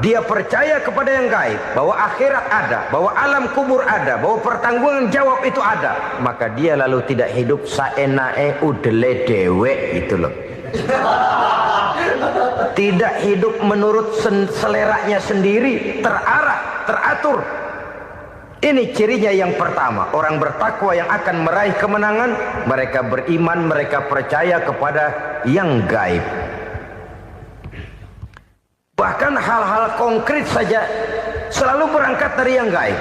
Dia percaya kepada yang gaib, bahwa akhirat ada, bahwa alam kubur ada, bahwa pertanggungan jawab itu ada. Maka dia lalu tidak hidup saenae udele dewe itu loh. Tidak hidup menurut seleranya sendiri, terarah, teratur. Ini cirinya yang pertama. Orang bertakwa yang akan meraih kemenangan, mereka beriman, mereka percaya kepada yang gaib. Bahkan hal-hal konkret saja selalu berangkat dari yang gaib.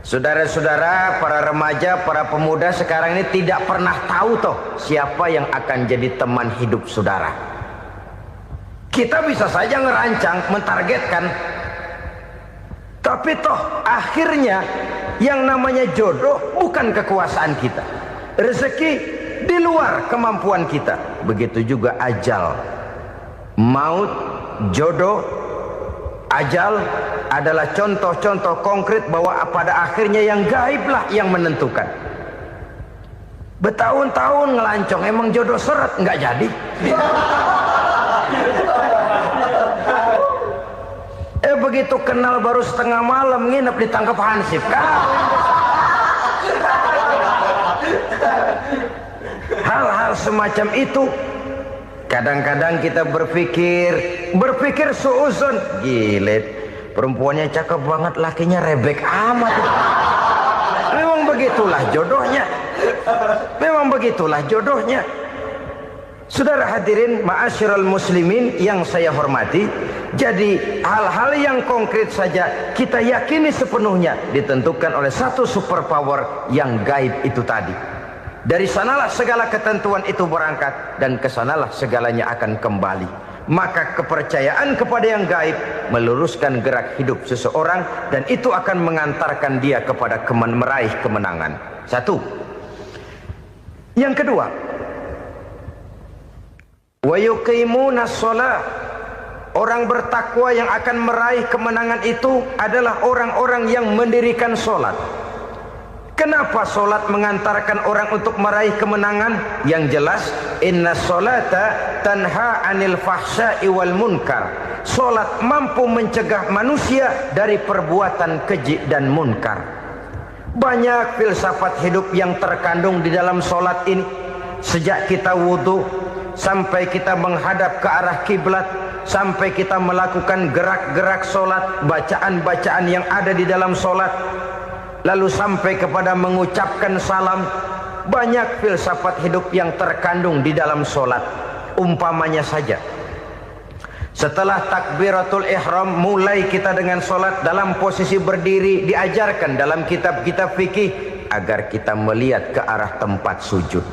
Saudara-saudara, para remaja, para pemuda sekarang ini tidak pernah tahu toh siapa yang akan jadi teman hidup saudara. Kita bisa saja ngerancang, mentargetkan, tapi toh akhirnya yang namanya jodoh bukan kekuasaan kita. Rezeki di luar kemampuan kita. Begitu juga ajal. Maut, jodoh, ajal adalah contoh-contoh konkret bahwa pada akhirnya yang gaiblah yang menentukan. Bertahun-tahun ngelancong, emang jodoh seret, nggak jadi. Begitu kenal baru setengah malam nginep ditangkap hansip kan. Hal-hal semacam itu kadang-kadang kita berpikir suuzon, gilet, perempuannya cakep banget, lakinya rebek amat. Memang begitulah jodohnya. Memang begitulah jodohnya. Saudara hadirin ma'asyiral muslimin yang saya hormati, jadi hal-hal yang konkret saja kita yakini sepenuhnya ditentukan oleh satu superpower yang gaib itu tadi. Dari sanalah segala ketentuan itu berangkat dan kesanalah segalanya akan kembali. Maka kepercayaan kepada yang gaib meluruskan gerak hidup seseorang dan itu akan mengantarkan dia kepada meraih kemenangan. Satu. Yang kedua, wa yuqimuna shalah. Orang bertakwa yang akan meraih kemenangan itu adalah orang-orang yang mendirikan sholat. Kenapa sholat mengantarkan orang untuk meraih kemenangan? Yang jelas, inna sholata tanha anil fahsya'i wal munkar. Sholat mampu mencegah manusia dari perbuatan keji dan munkar. Banyak filsafat hidup yang terkandung di dalam sholat ini. Sejak kita wudhu sampai kita menghadap ke arah kiblat, sampai kita melakukan gerak-gerak sholat, bacaan-bacaan yang ada di dalam sholat, lalu sampai kepada mengucapkan salam. Banyak filsafat hidup yang terkandung di dalam sholat. Umpamanya saja, setelah takbiratul ihram mulai kita dengan sholat dalam posisi berdiri, diajarkan dalam kitab-kitab fikih agar kita melihat ke arah tempat sujud.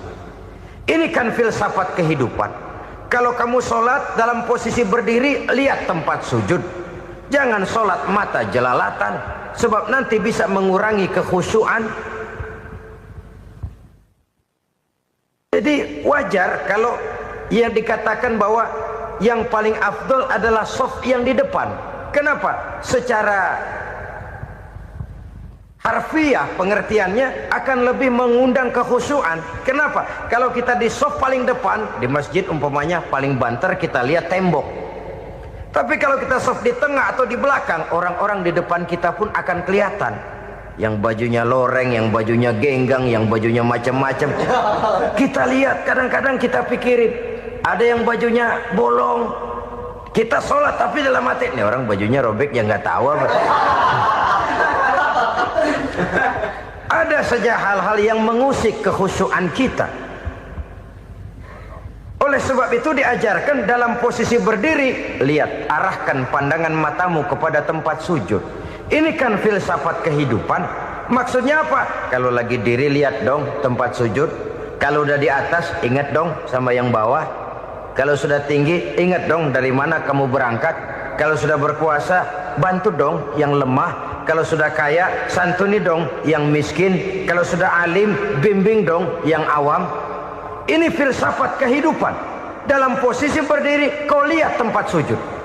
Ini kan filsafat kehidupan. Kalau kamu sholat dalam posisi berdiri, lihat tempat sujud. Jangan sholat mata jelalatan, sebab nanti bisa mengurangi kekhusyuan. Jadi wajar kalau ia dikatakan bahwa yang paling afdol adalah shaf yang di depan. Kenapa? Secara harfiah pengertiannya akan lebih mengundang kekhusyuan. Kenapa? Kalau kita di shaf paling depan di masjid umpamanya paling banter kita lihat tembok. Tapi kalau kita shaf di tengah atau di belakang, orang-orang di depan kita pun akan kelihatan. Yang bajunya loreng, yang bajunya genggang, yang bajunya macam-macam. Kita lihat, kadang-kadang kita pikirin, ada yang bajunya bolong. Kita sholat tapi dalam hati, ini orang bajunya robek yang nggak tahu apa. Ada saja hal-hal yang mengusik kekhusyuan kita. Oleh sebab itu diajarkan dalam posisi berdiri, lihat, arahkan pandangan matamu kepada tempat sujud. Ini kan filsafat kehidupan. Maksudnya apa? Kalau lagi diri lihat dong tempat sujud. Kalau udah di atas ingat dong sama yang bawah. Kalau sudah tinggi ingat dong dari mana kamu berangkat. Kalau sudah berkuasa bantu dong yang lemah. Kalau sudah kaya santuni dong yang miskin. Kalau sudah alim bimbing dong yang awam. Ini filsafat kehidupan. Dalam posisi berdiri kau lihat tempat sujud.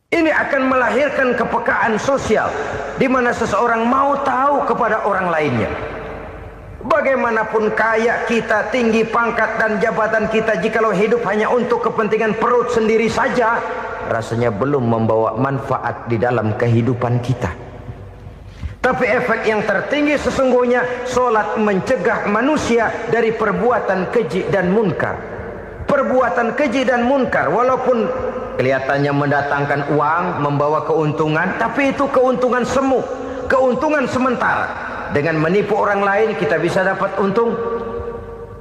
Ini akan melahirkan kepekaan sosial, di mana seseorang mau tahu kepada orang lainnya. Bagaimanapun kaya kita, tinggi pangkat dan jabatan kita, jikalau hidup hanya untuk kepentingan perut sendiri saja, rasanya belum membawa manfaat di dalam kehidupan kita. Tapi efek yang tertinggi sesungguhnya, sholat mencegah manusia dari perbuatan keji dan munkar. Perbuatan keji dan munkar, walaupun kelihatannya mendatangkan uang, membawa keuntungan, tapi itu keuntungan semu, keuntungan sementara. Dengan menipu orang lain kita bisa dapat untung,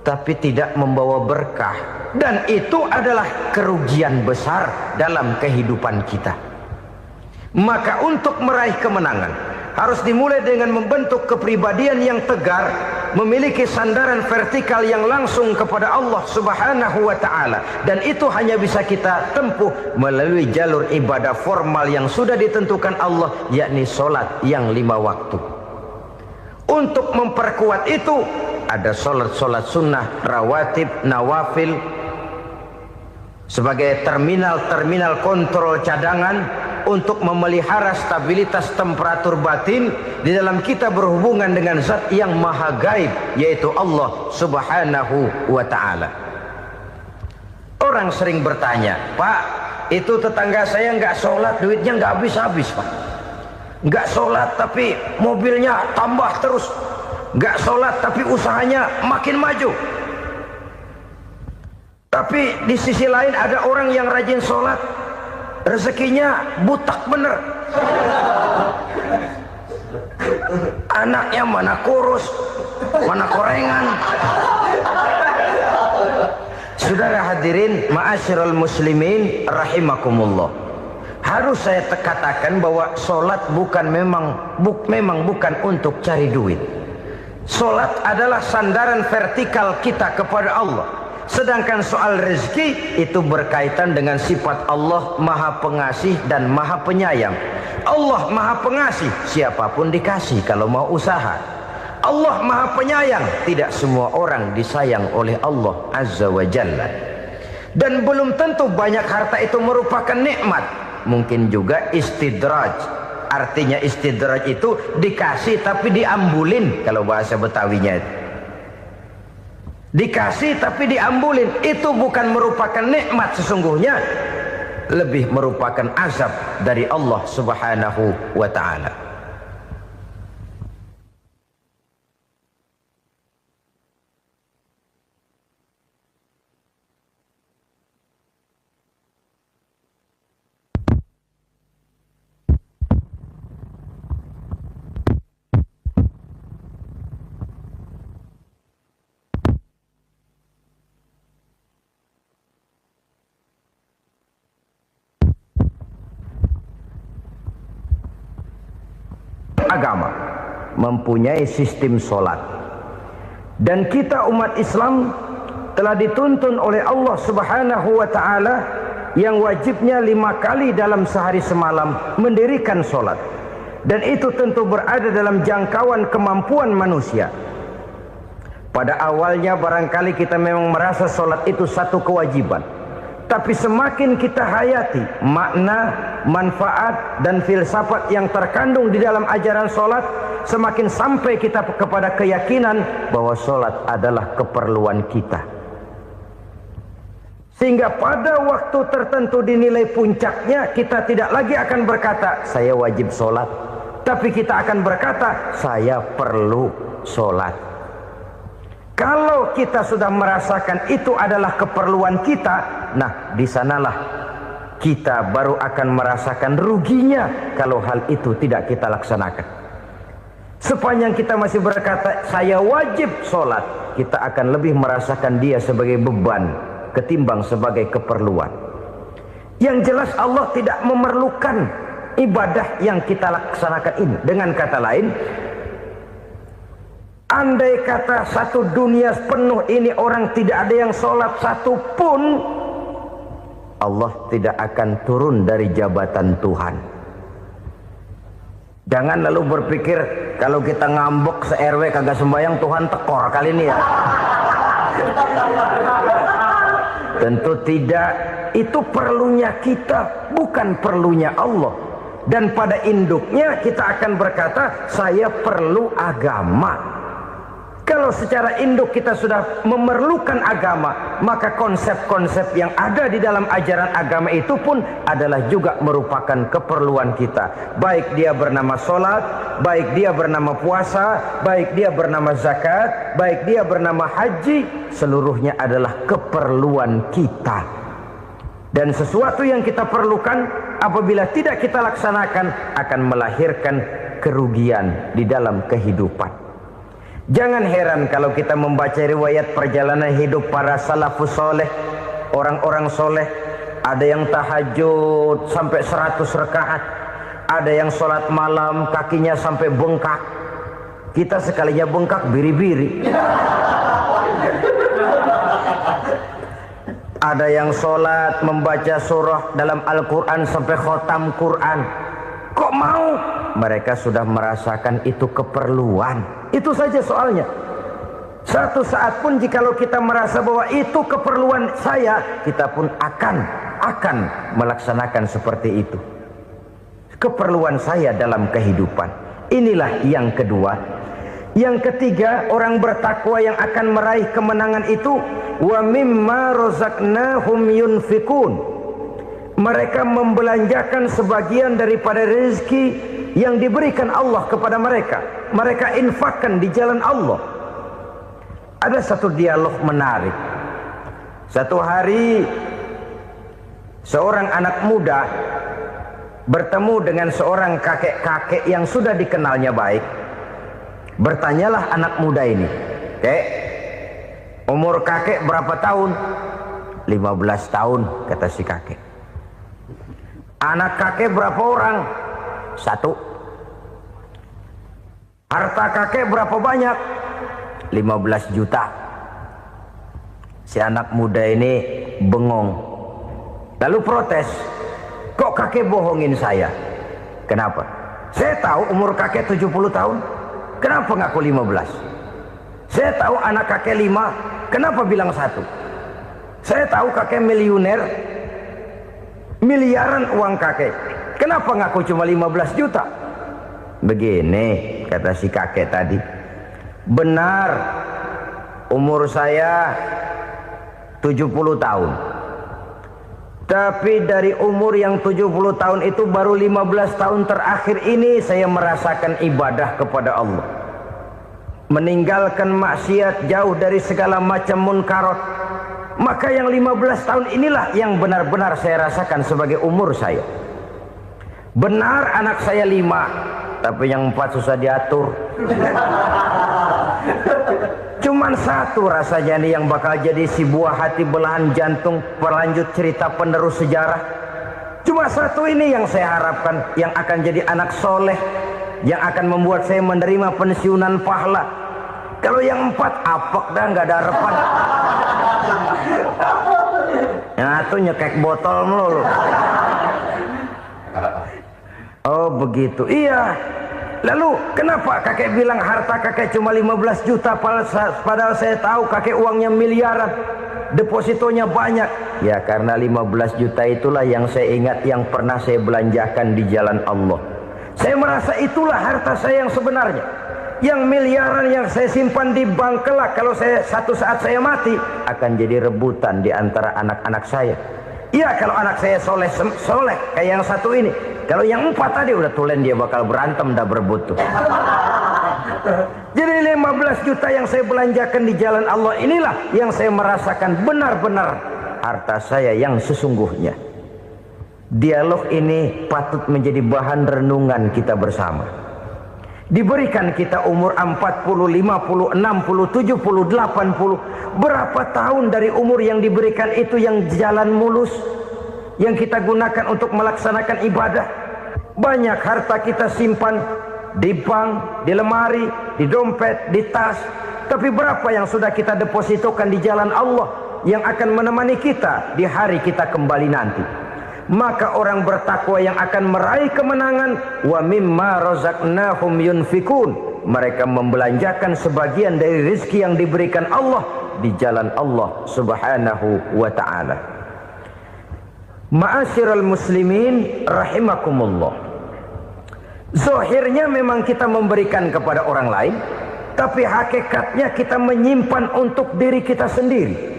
tapi tidak membawa berkah. Dan itu adalah kerugian besar dalam kehidupan kita. Maka untuk meraih kemenangan harus dimulai dengan membentuk kepribadian yang tegar, memiliki sandaran vertikal yang langsung kepada Allah Subhanahu wa ta'ala. Dan itu hanya bisa kita tempuh melalui jalur ibadah formal yang sudah ditentukan Allah, yakni sholat yang 5 waktu. Untuk memperkuat itu ada sholat-sholat sunnah, rawatib, nawafil sebagai terminal kontrol cadangan untuk memelihara stabilitas temperatur batin di dalam kita berhubungan dengan zat yang maha gaib, yaitu Allah Subhanahu wa ta'ala. Orang sering bertanya, Pak, itu tetangga saya nggak sholat, duitnya nggak habis-habis, Pak. Nggak sholat tapi mobilnya tambah terus. Nggak sholat tapi usahanya makin maju. Tapi di sisi lain ada orang yang rajin sholat, rezekinya butak bener. Anaknya mana kurus, mana korengan. Saudara hadirin ma'asyiral muslimin rahimakumullah. Harus saya katakan bahwa sholat memang bukan untuk cari duit. Sholat adalah sandaran vertikal kita kepada Allah. Sedangkan soal rezeki itu berkaitan dengan sifat Allah Maha Pengasih dan Maha Penyayang. Allah Maha Pengasih, siapapun dikasih kalau mau usaha. Allah Maha Penyayang, tidak semua orang disayang oleh Allah Azza wa Jalla. Dan belum tentu banyak harta itu merupakan nikmat. Mungkin juga istidraj. Artinya istidraj itu dikasih tapi diambulin, kalau bahasa Betawinya itu. Dikasih tapi diambulin, itu bukan merupakan nikmat sesungguhnya, lebih merupakan azab dari Allah Subhanahu wa ta'ala. Agama mempunyai sistem sholat, dan kita umat Islam telah dituntun oleh Allah Subhanahu wa ta'ala yang wajibnya 5 kali dalam sehari semalam mendirikan solat, dan itu tentu berada dalam jangkauan kemampuan manusia. Pada awalnya barangkali kita memang merasa solat itu satu kewajiban, tapi semakin kita hayati makna, manfaat dan filsafat yang terkandung di dalam ajaran solat, semakin sampai kita kepada keyakinan bahwa solat adalah keperluan kita. Sehingga pada waktu tertentu dinilai puncaknya, kita tidak lagi akan berkata saya wajib solat, tapi kita akan berkata saya perlu solat. Kalau kita sudah merasakan itu adalah keperluan kita, nah di sanalah kita baru akan merasakan ruginya kalau hal itu tidak kita laksanakan. Sepanjang kita masih berkata saya wajib sholat, kita akan lebih merasakan dia sebagai beban ketimbang sebagai keperluan. Yang jelas Allah tidak memerlukan ibadah yang kita laksanakan ini. Dengan kata lain, andai kata satu dunia penuh ini orang tidak ada yang sholat satu pun, Allah tidak akan turun dari jabatan Tuhan. Jangan lalu berpikir kalau kita ngambek se-RW kagak sembahyang Tuhan tekor kali ini ya. Tentu tidak. Itu perlunya kita, bukan perlunya Allah. Dan pada induknya kita akan berkata saya perlu agama. Kalau secara induk kita sudah memerlukan agama, maka konsep-konsep yang ada di dalam ajaran agama itu pun adalah juga merupakan keperluan kita. Baik dia bernama sholat, baik dia bernama puasa, baik dia bernama zakat, baik dia bernama haji, seluruhnya adalah keperluan kita. Dan sesuatu yang kita perlukan apabila tidak kita laksanakan akan melahirkan kerugian di dalam kehidupan. Jangan heran kalau kita membaca riwayat perjalanan hidup para salafus soleh, orang-orang soleh. Ada yang tahajud sampai 100 rakaat, ada yang sholat malam kakinya sampai bengkak. Kita sekalinya bengkak biri-biri. Ada yang sholat membaca surah dalam Al-Quran sampai khotam Quran. Kok mau? Mereka sudah merasakan itu keperluan. Itu saja soalnya. Satu saat pun jikalau kita merasa bahwa itu keperluan saya, kita pun akan melaksanakan seperti itu. Keperluan saya dalam kehidupan. Inilah yang kedua. Yang ketiga, orang bertakwa yang akan meraih kemenangan itu, wa mimma razaqnahum yunfikun. Mereka membelanjakan sebagian daripada rezeki yang diberikan Allah kepada mereka. Mereka infakkan di jalan Allah. Ada satu dialog menarik. Satu hari seorang anak muda bertemu dengan seorang kakek-kakek yang sudah dikenalnya baik. Bertanyalah anak muda ini, "Kek, umur kakek berapa tahun?" 15 tahun, kata si kakek. "Anak kakek berapa orang?" 1. "Harta kakek berapa banyak?" 15 juta. Si anak muda ini bengong, lalu protes, "Kok kakek bohongin saya?" "Kenapa?" "Saya tahu umur kakek 70 tahun. Kenapa ngaku 15? Saya tahu anak kakek 5. Kenapa bilang 1? Saya tahu kakek miliuner, miliaran uang kakek. Kenapa ngaku cuma 15 juta? Begini, kata si kakek tadi. Benar, umur saya 70 tahun. Tapi dari umur yang 70 tahun itu baru 15 tahun terakhir ini saya merasakan ibadah kepada Allah. Meninggalkan maksiat, jauh dari segala macam munkarat. Maka yang 15 tahun inilah yang benar-benar saya rasakan sebagai umur saya. Benar anak saya 5, tapi yang 4 susah diatur. Cuman 1 rasanya nih yang bakal jadi si buah hati belahan jantung berlanjut cerita penerus sejarah. Cuma 1 ini yang saya harapkan, yang akan jadi anak soleh, yang akan membuat saya menerima pensiunan pahala. Kalau yang 4 apek dah, nggak ada harapan. Yang satu nyekek botol melulu. Oh begitu. Iya. Lalu kenapa kakek bilang harta kakek cuma 15 juta padahal saya tahu kakek uangnya miliaran, depositonya banyak? Ya karena 15 juta itulah yang saya ingat yang pernah saya belanjakan di jalan Allah. Saya merasa itulah harta saya yang sebenarnya. Yang miliaran yang saya simpan di bank kelak kalau satu saat saya mati akan jadi rebutan di antara anak-anak saya. Iya kalau anak saya soleh kayak yang satu ini. Kalau yang 4 tadi udah tulen dia bakal berantem dah berebut tuh. Jadi 15 juta yang saya belanjakan di jalan Allah inilah yang saya merasakan benar-benar harta saya yang sesungguhnya. Dialog ini patut menjadi bahan renungan kita bersama. Diberikan kita umur 40, 50, 60, 70, 80. Berapa tahun dari umur yang diberikan itu yang jalan mulus, yang kita gunakan untuk melaksanakan ibadah? Banyak harta kita simpan di bank, di lemari, di dompet, di tas. Tapi berapa yang sudah kita depositokan di jalan Allah yang akan menemani kita di hari kita kembali nanti? Maka orang bertakwa yang akan meraih kemenangan, wa mimma razaqnahum yunfikun, mereka membelanjakan sebagian dari rezeki yang diberikan Allah di jalan Allah Subhanahu wa ta'ala. Ma'asyiral muslimin rahimakumullah. Zahirnya memang kita memberikan kepada orang lain, tapi hakikatnya kita menyimpan untuk diri kita sendiri.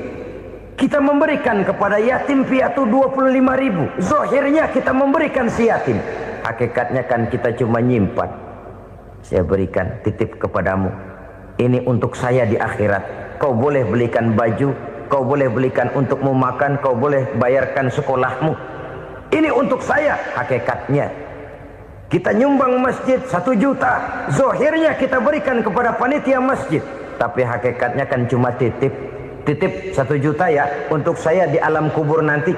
Kita memberikan kepada yatim piatu 25.000. Zahirnya kita memberikan si yatim, hakikatnya kan kita cuma nyimpan. Saya berikan titip kepadamu, ini untuk saya di akhirat. Kau boleh belikan baju, kau boleh belikan untukmu makan, kau boleh bayarkan sekolahmu. Ini untuk saya. Hakikatnya kita nyumbang masjid 1 juta, zahirnya kita berikan kepada panitia masjid, tapi hakikatnya kan cuma titip 1 juta ya untuk saya di alam kubur nanti.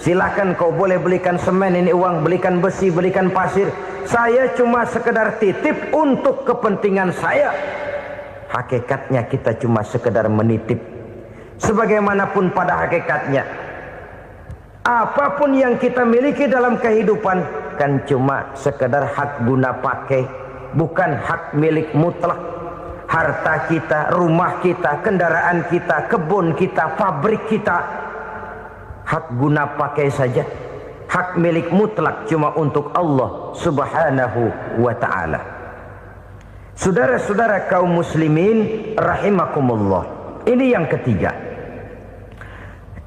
Silahkan kau boleh belikan semen, ini uang, belikan besi, belikan pasir. Saya cuma sekedar titip untuk kepentingan saya. Hakikatnya kita cuma sekedar menitip. Sebagaimanapun pada hakikatnya, apapun yang kita miliki dalam kehidupan kan cuma sekedar hak guna pakai, bukan hak milik mutlak. Harta kita, rumah kita, kendaraan kita, kebun kita, pabrik kita, hak guna pakai saja. Hak milik mutlak cuma untuk Allah Subhanahu wa ta'ala. Saudara-saudara kaum muslimin rahimakumullah. Ini yang ketiga.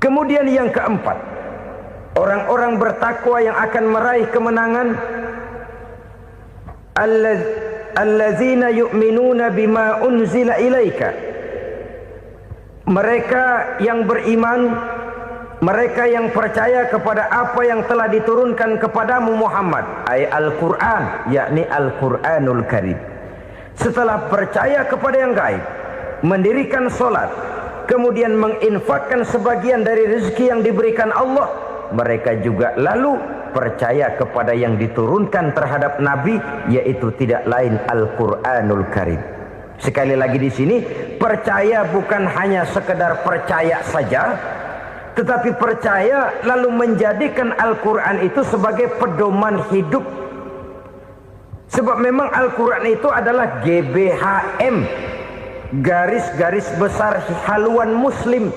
Kemudian yang keempat, orang-orang bertakwa yang akan meraih kemenangan, allazina yu'minuna bima unzila ilaika. Mereka yang beriman, mereka yang percaya kepada apa yang telah diturunkan kepadamu Muhammad, ay Al-Quran, yakni Al-Quranul Karim. Setelah percaya kepada yang gaib, mendirikan solat, kemudian menginfakkan sebagian dari rezeki yang diberikan Allah, mereka juga lalu percaya kepada yang diturunkan terhadap Nabi, yaitu tidak lain Al-Quranul Karim. Sekali lagi di sini, percaya bukan hanya sekedar percaya saja, tetapi percaya lalu menjadikan Al-Quran itu sebagai pedoman hidup. Sebab memang Al-Quran itu adalah GBHM, garis-garis besar haluan muslim.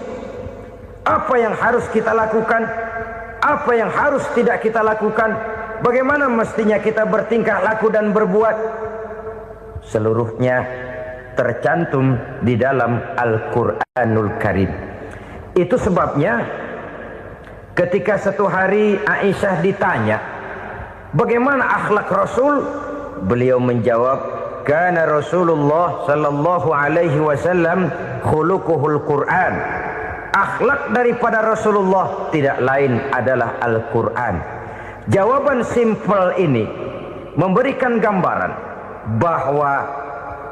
Apa yang harus kita lakukan, apa yang harus tidak kita lakukan, bagaimana mestinya kita bertingkah laku dan berbuat, seluruhnya tercantum di dalam Al-Quranul Karim. Itu sebabnya ketika satu hari Aisyah ditanya bagaimana akhlak Rasul, beliau menjawab, kana Rasulullah sallallahu alaihi wasallam khuluquhul Quran. Akhlak daripada Rasulullah tidak lain adalah Al-Quran. Jawaban simpel ini memberikan gambaran bahwa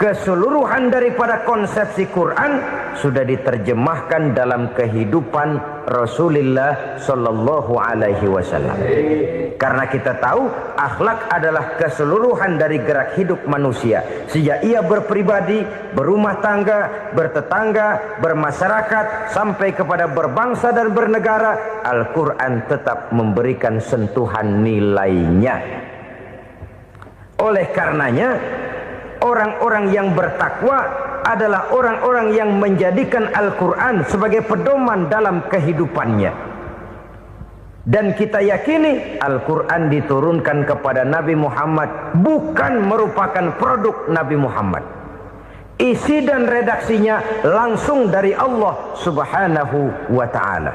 keseluruhan daripada konsepsi Quran sudah diterjemahkan dalam kehidupan Rasulullah Sallallahu Alaihi Wasallam. Karena kita tahu akhlak adalah keseluruhan dari gerak hidup manusia. Sejak ia berpribadi, berumah tangga, bertetangga, bermasyarakat, sampai kepada berbangsa dan bernegara, Al-Quran tetap memberikan sentuhan nilainya. Oleh karenanya, orang-orang yang bertakwa adalah orang-orang yang menjadikan Al-Quran sebagai pedoman dalam kehidupannya. Dan kita yakini Al-Quran diturunkan kepada Nabi Muhammad bukan merupakan produk Nabi Muhammad. Isi dan redaksinya langsung dari Allah Subhanahu wa ta'ala.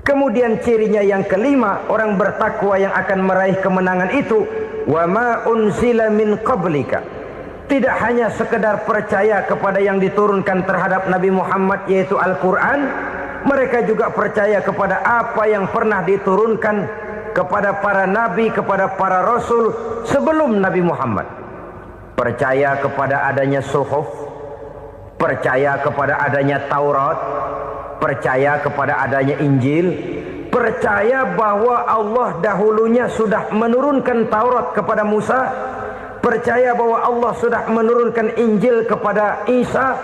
Kemudian cirinya yang kelima, orang bertakwa yang akan meraih kemenangan itu, wa ma unzila min qablika. Tidak hanya sekedar percaya kepada yang diturunkan terhadap Nabi Muhammad yaitu Al-Quran, mereka juga percaya kepada apa yang pernah diturunkan kepada para nabi, kepada para rasul sebelum Nabi Muhammad. Percaya kepada adanya suhuf, percaya kepada adanya Taurat, percaya kepada adanya Injil, percaya bahwa Allah dahulunya sudah menurunkan Taurat kepada Musa, percaya bahwa Allah sudah menurunkan Injil kepada Isa,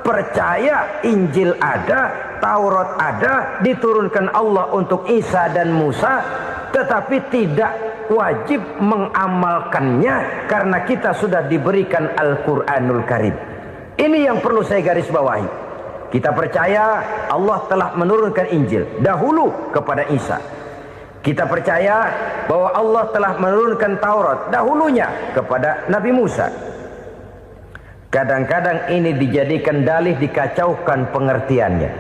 percaya Injil ada, Taurat ada, diturunkan Allah untuk Isa dan Musa, tetapi tidak wajib mengamalkannya karena kita sudah diberikan Al-Quranul Karim. Ini yang perlu saya garis bawahi. Kita percaya Allah telah menurunkan Injil dahulu kepada Isa. Kita percaya bahwa Allah telah menurunkan Taurat dahulunya kepada Nabi Musa. Kadang-kadang ini dijadikan dalih, dikacaukan pengertiannya.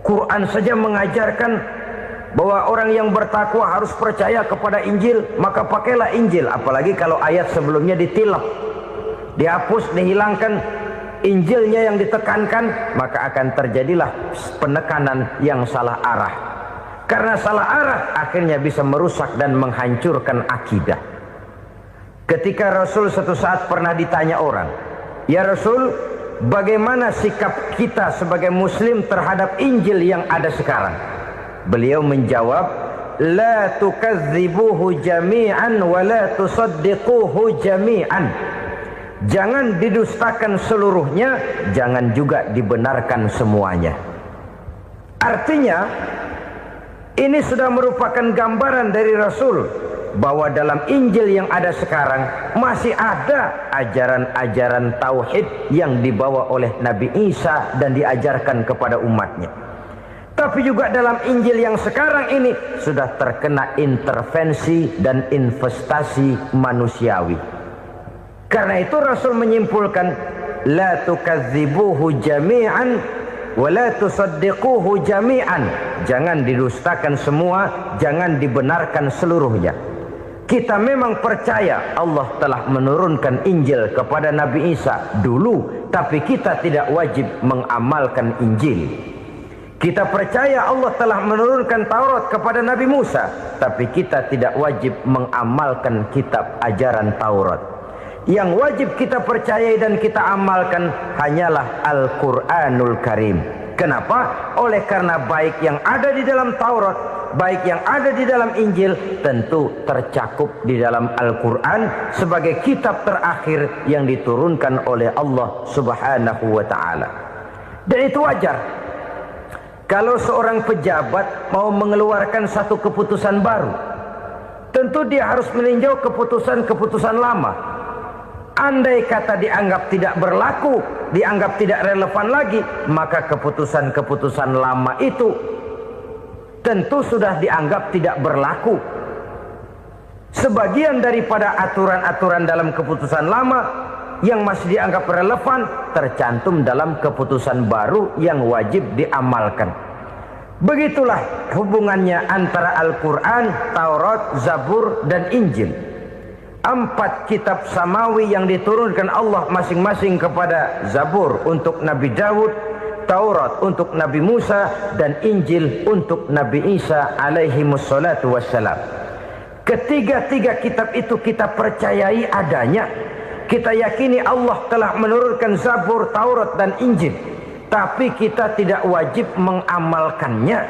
Quran saja mengajarkan bahwa orang yang bertakwa harus percaya kepada Injil, maka pakailah Injil. Apalagi kalau ayat sebelumnya ditilap, dihapus, dihilangkan, Injilnya yang ditekankan, maka akan terjadilah penekanan yang salah arah. Karena salah arah akhirnya bisa merusak dan menghancurkan akidah. Ketika Rasul suatu saat pernah ditanya orang, "Ya Rasul, bagaimana sikap kita sebagai muslim terhadap Injil yang ada sekarang?" Beliau menjawab, "La tukadzibuhu jami'an wa la tusaddiquhu jami'an." Jangan didustakan seluruhnya, jangan juga dibenarkan semuanya. Artinya, ini sudah merupakan gambaran dari Rasul bahwa dalam Injil yang ada sekarang masih ada ajaran-ajaran tauhid yang dibawa oleh Nabi Isa dan diajarkan kepada umatnya. Tapi juga dalam Injil yang sekarang ini sudah terkena intervensi dan investasi manusiawi. Karena itu Rasul menyimpulkan, la tukadzibuhu jami'an wa la tusaddiquhu jami'an. Jangan didustakan semua, jangan dibenarkan seluruhnya. Kita memang percaya Allah telah menurunkan Injil kepada Nabi Isa dulu, tapi kita tidak wajib mengamalkan Injil. Kita percaya Allah telah menurunkan Taurat kepada Nabi Musa, tapi kita tidak wajib mengamalkan kitab ajaran Taurat. Yang wajib kita percayai dan kita amalkan hanyalah Al-Quranul Karim. Kenapa? Oleh karena baik yang ada di dalam Taurat, baik yang ada di dalam Injil, tentu tercakup di dalam Al-Quran sebagai kitab terakhir yang diturunkan oleh Allah Subhanahu wa ta'ala. Dan itu wajar. Kalau seorang pejabat mau mengeluarkan satu keputusan baru, tentu dia harus meninjau keputusan-keputusan lama. Andai kata dianggap tidak berlaku, dianggap tidak relevan lagi, maka keputusan-keputusan lama itu tentu sudah dianggap tidak berlaku. Sebagian daripada aturan-aturan dalam keputusan lama yang masih dianggap relevan tercantum dalam keputusan baru yang wajib diamalkan. Begitulah hubungannya antara Al-Quran, Taurat, Zabur, dan Injil. 4 kitab samawi yang diturunkan Allah masing-masing kepada Zabur untuk Nabi Daud, Taurat untuk Nabi Musa, dan Injil untuk Nabi Isa alaihi wassalatu wassalam. Ketiga-tiga kitab itu kita percayai adanya, Kita yakini Allah telah menurunkan Zabur, Taurat dan Injil, tapi kita tidak wajib mengamalkannya.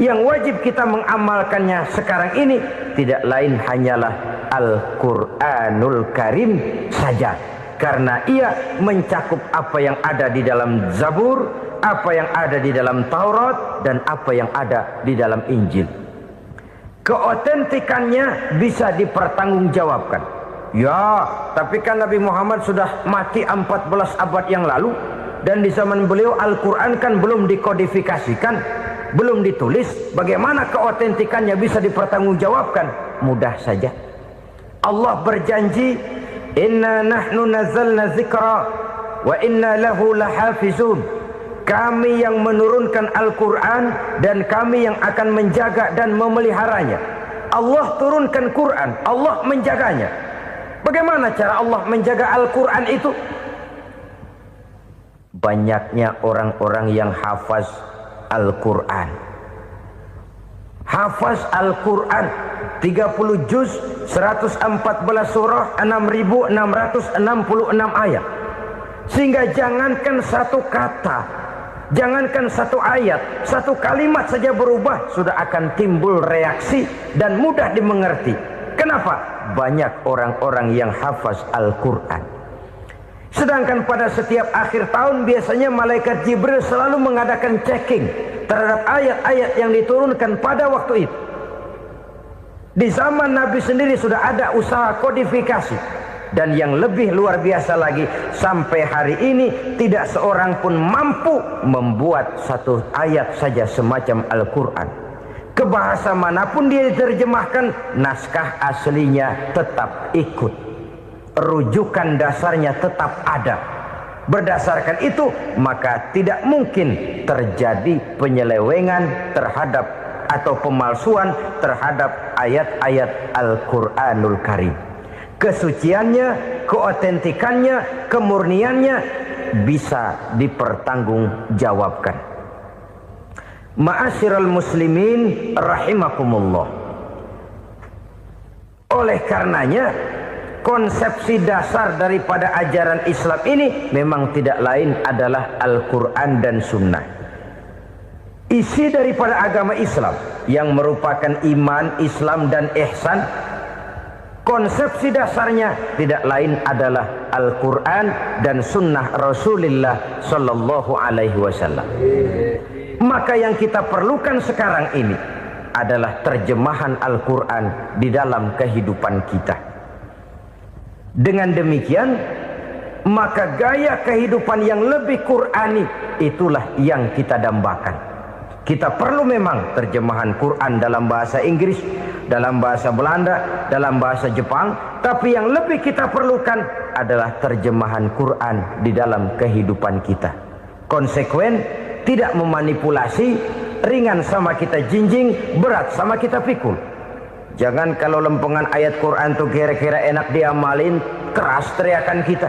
Yang wajib kita mengamalkannya sekarang ini tidak lain hanyalah Al-Quranul Karim saja, karena ia mencakup apa yang ada di dalam Zabur, apa yang ada di dalam Taurat, dan apa yang ada di dalam Injil. Keotentikannya bisa dipertanggungjawabkan. Ya, tapi kan Nabi Muhammad sudah mati 14 abad yang lalu, dan di zaman beliau Al-Quran kan belum dikodifikasikan, belum ditulis. Bagaimana keotentikannya bisa dipertanggungjawabkan? Mudah saja. Allah berjanji, inna nahnu nazzalna dzikra wa inna lahu lahafizun. Kami yang menurunkan Al-Quran dan kami yang akan menjaga dan memeliharanya. Allah turunkan Quran, Allah menjaganya. Bagaimana cara Allah menjaga Al-Quran itu? Banyaknya orang-orang yang hafaz Al-Quran. Hafaz Al-Quran 30 juz, 114 surah, 6.666 ayat. Sehingga jangankan satu kata, jangankan satu ayat, satu kalimat saja berubah, sudah akan timbul reaksi dan mudah dimengerti. Kenapa? Banyak orang-orang yang hafaz Al-Quran. Sedangkan pada setiap akhir tahun biasanya malaikat Jibril selalu mengadakan checking terhadap ayat-ayat yang diturunkan pada waktu itu. Di zaman Nabi sendiri sudah ada usaha kodifikasi. Dan yang lebih luar biasa lagi, sampai hari ini tidak seorang pun mampu membuat satu ayat saja semacam Al-Quran. Ke bahasa manapun dia diterjemahkan, naskah aslinya tetap ikut, rujukan dasarnya tetap ada. Berdasarkan itu, maka tidak mungkin terjadi penyelewengan terhadap atau pemalsuan terhadap ayat-ayat Al-Quranul Karim. Kesuciannya, keotentikannya, kemurniannya bisa dipertanggungjawabkan. Ma'asyiral muslimin rahimakumullah. Oleh karenanya, konsepsi dasar daripada ajaran Islam ini memang tidak lain adalah Al-Quran dan Sunnah. Isi daripada agama Islam yang merupakan iman, Islam dan ihsan, konsepsi dasarnya tidak lain adalah Al-Quran dan Sunnah Rasulullah Sallallahu Alaihi Wasallam. Maka yang kita perlukan sekarang ini adalah terjemahan Al-Quran di dalam kehidupan kita. Dengan demikian, maka gaya kehidupan yang lebih Qurani itulah yang kita dambakan. Kita perlu memang terjemahan Quran dalam bahasa Inggris, dalam bahasa Belanda, dalam bahasa Jepang, tapi yang lebih kita perlukan adalah terjemahan Quran di dalam kehidupan kita. Konsekuen, tidak memanipulasi, ringan sama kita jinjing, berat sama kita pikul. Jangan kalau lempengan ayat Quran tuh kira-kira enak diamalin, keras teriakan kita.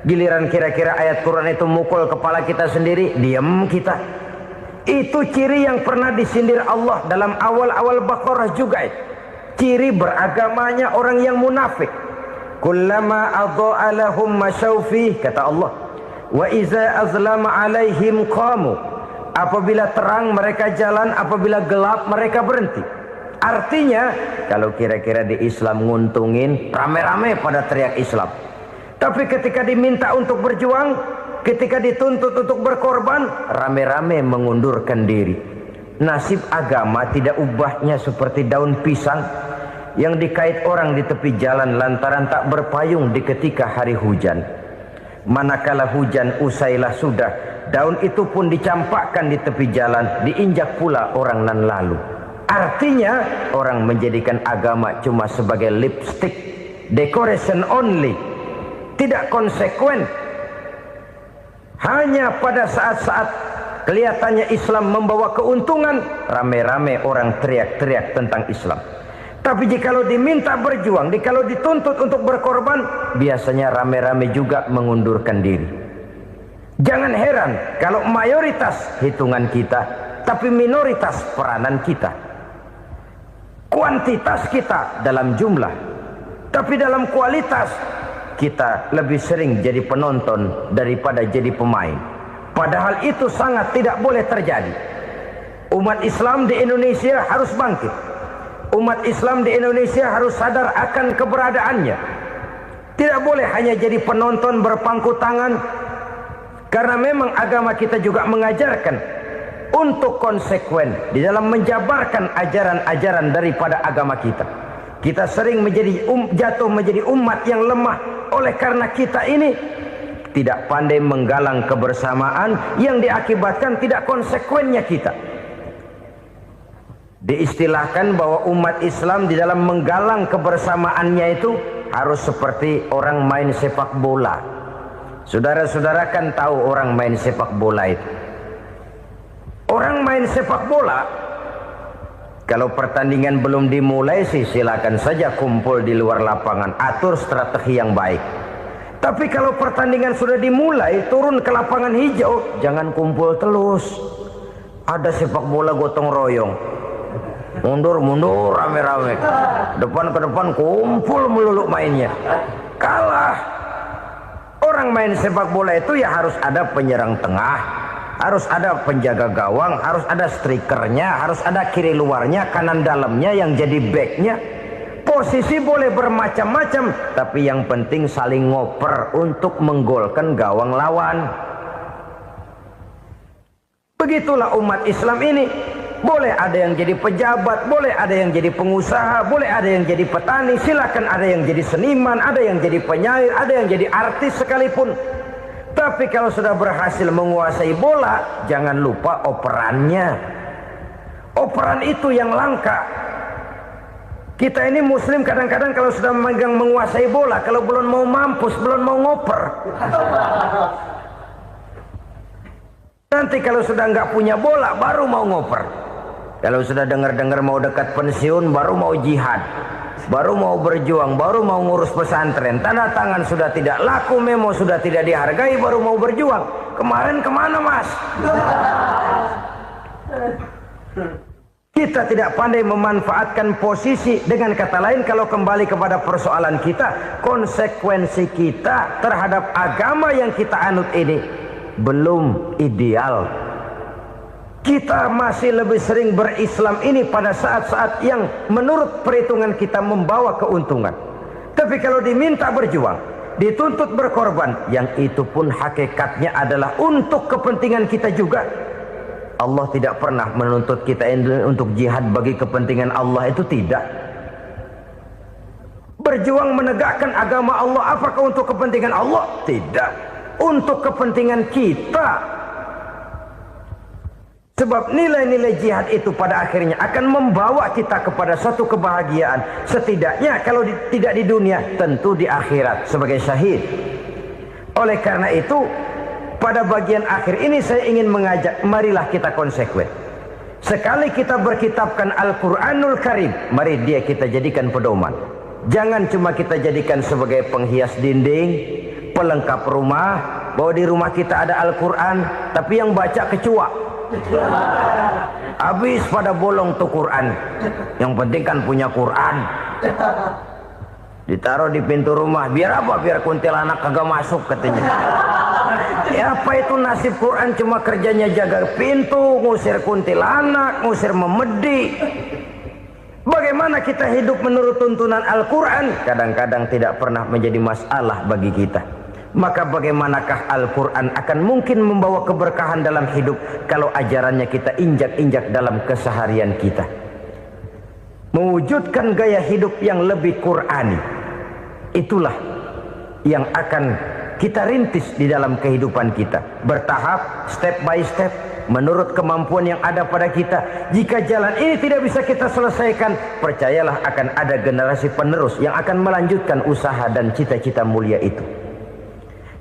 Giliran kira-kira ayat Quran itu mukul kepala kita sendiri, diam kita. Itu ciri yang pernah disindir Allah dalam awal-awal Baqarah juga. Ciri beragamanya orang yang munafik. Kullama adha'a lahum masyawfi, kata Allah. Wa iza azlama alaihim qamu. Apabila terang mereka jalan, apabila gelap mereka berhenti. Artinya, kalau kira-kira di Islam nguntungin, rame-rame pada teriak Islam. Tapi ketika diminta untuk berjuang, ketika dituntut untuk berkorban, rame-rame mengundurkan diri. Nasib agama tidak ubahnya seperti daun pisang yang dikait orang di tepi jalan lantaran tak berpayung di ketika hari hujan. Manakala hujan usailah sudah, daun itu pun dicampakkan di tepi jalan, diinjak pula orang nan lalu. Artinya, orang menjadikan agama cuma sebagai lipstick, decoration only, tidak konsekuen. Hanya pada saat-saat kelihatannya Islam membawa keuntungan, rame-rame orang teriak-teriak tentang Islam. Tapi jikalau diminta berjuang, jikalau dituntut untuk berkorban, biasanya rame-rame juga mengundurkan diri. Jangan heran kalau mayoritas hitungan kita, tapi minoritas peranan kita. Kuantitas kita dalam jumlah, tapi dalam kualitas kita lebih sering jadi penonton daripada jadi pemain. Padahal itu sangat tidak boleh terjadi. Umat Islam di Indonesia harus bangkit. Umat Islam di Indonesia harus sadar akan keberadaannya. Tidak boleh hanya jadi penonton berpangku tangan, karena memang agama kita juga mengajarkan untuk konsekuen di dalam menjabarkan ajaran-ajaran daripada agama kita. Kita sering jatuh menjadi umat yang lemah oleh karena kita ini tidak pandai menggalang kebersamaan yang diakibatkan tidak konsekuennya kita. Diistilahkan bahwa umat Islam di dalam menggalang kebersamaannya itu harus seperti orang main sepak bola. Saudara-saudara kan tahu orang main sepak bola itu. Orang main sepak bola, kalau pertandingan belum dimulai sih silakan saja kumpul di luar lapangan, atur strategi yang baik. Tapi kalau pertandingan sudah dimulai, turun ke lapangan hijau, jangan kumpul terus. Ada sepak bola gotong royong, mundur-mundur rame-rame, depan ke depan kumpul melulu mainnya. Kalah. Orang main sepak bola itu ya harus ada penyerang tengah, harus ada penjaga gawang, harus ada strikernya, harus ada kiri luarnya, kanan dalamnya yang jadi backnya. Posisi boleh bermacam-macam, tapi yang penting saling ngoper untuk menggolkan gawang lawan. Begitulah umat Islam ini. Boleh ada yang jadi pejabat, boleh ada yang jadi pengusaha, boleh ada yang jadi petani, silakan ada yang jadi seniman, ada yang jadi penyair, ada yang jadi artis sekalipun. Tapi kalau sudah berhasil menguasai bola, jangan lupa operannya. Operan itu yang langka. Kita ini muslim kadang-kadang kalau sudah memegang menguasai bola, kalau belum mau mampus, belum mau ngoper. Nanti kalau sudah nggak punya bola, baru mau ngoper. Kalau sudah dengar-dengar mau dekat pensiun, baru mau jihad, baru mau berjuang, baru mau ngurus pesantren. Tanda tangan sudah tidak laku, memo sudah tidak dihargai, baru mau berjuang. Kemarin kemana mas? Kita tidak pandai memanfaatkan posisi. Dengan kata lain, kalau kembali kepada persoalan kita, konsekuensi kita terhadap agama yang kita anut ini belum ideal. Kita masih lebih sering berislam ini pada saat-saat yang menurut perhitungan kita membawa keuntungan. Tapi kalau diminta berjuang, dituntut berkorban, yang itu pun hakikatnya adalah untuk kepentingan kita juga. Allah tidak pernah menuntut kita untuk jihad bagi kepentingan Allah, itu tidak. Berjuang menegakkan agama Allah, apakah untuk kepentingan Allah? Tidak. Untuk kepentingan kita. Sebab nilai-nilai jihad itu pada akhirnya akan membawa kita kepada satu kebahagiaan. Setidaknya kalau tidak di dunia, tentu di akhirat sebagai syahid. Oleh karena itu, pada bagian akhir ini saya ingin mengajak, marilah kita konsekuen. Sekali kita berkitabkan Al-Quranul Karim, mari dia kita jadikan pedoman. Jangan cuma kita jadikan sebagai penghias dinding, pelengkap rumah, bahwa di rumah kita ada Al-Quran, tapi yang baca kecoa. Habis pada bolong tuh Quran. Yang penting kan punya Quran. Ditaruh di pintu rumah. Biar apa? Biar kuntilanak kagak masuk katanya. Ya apa itu nasib Quran, cuma kerjanya jaga pintu, ngusir kuntilanak, ngusir memedi. Bagaimana kita hidup menurut tuntunan Al-Quran? Kadang-kadang tidak pernah menjadi masalah bagi kita. Maka bagaimanakah Al-Quran akan mungkin membawa keberkahan dalam hidup kalau ajarannya kita injak-injak dalam keseharian kita? Mewujudkan gaya hidup yang lebih Qurani, itulah yang akan kita rintis di dalam kehidupan kita. Bertahap, step by step, menurut kemampuan yang ada pada kita. Jika jalan ini tidak bisa kita selesaikan, percayalah akan ada generasi penerus yang akan melanjutkan usaha dan cita-cita mulia itu.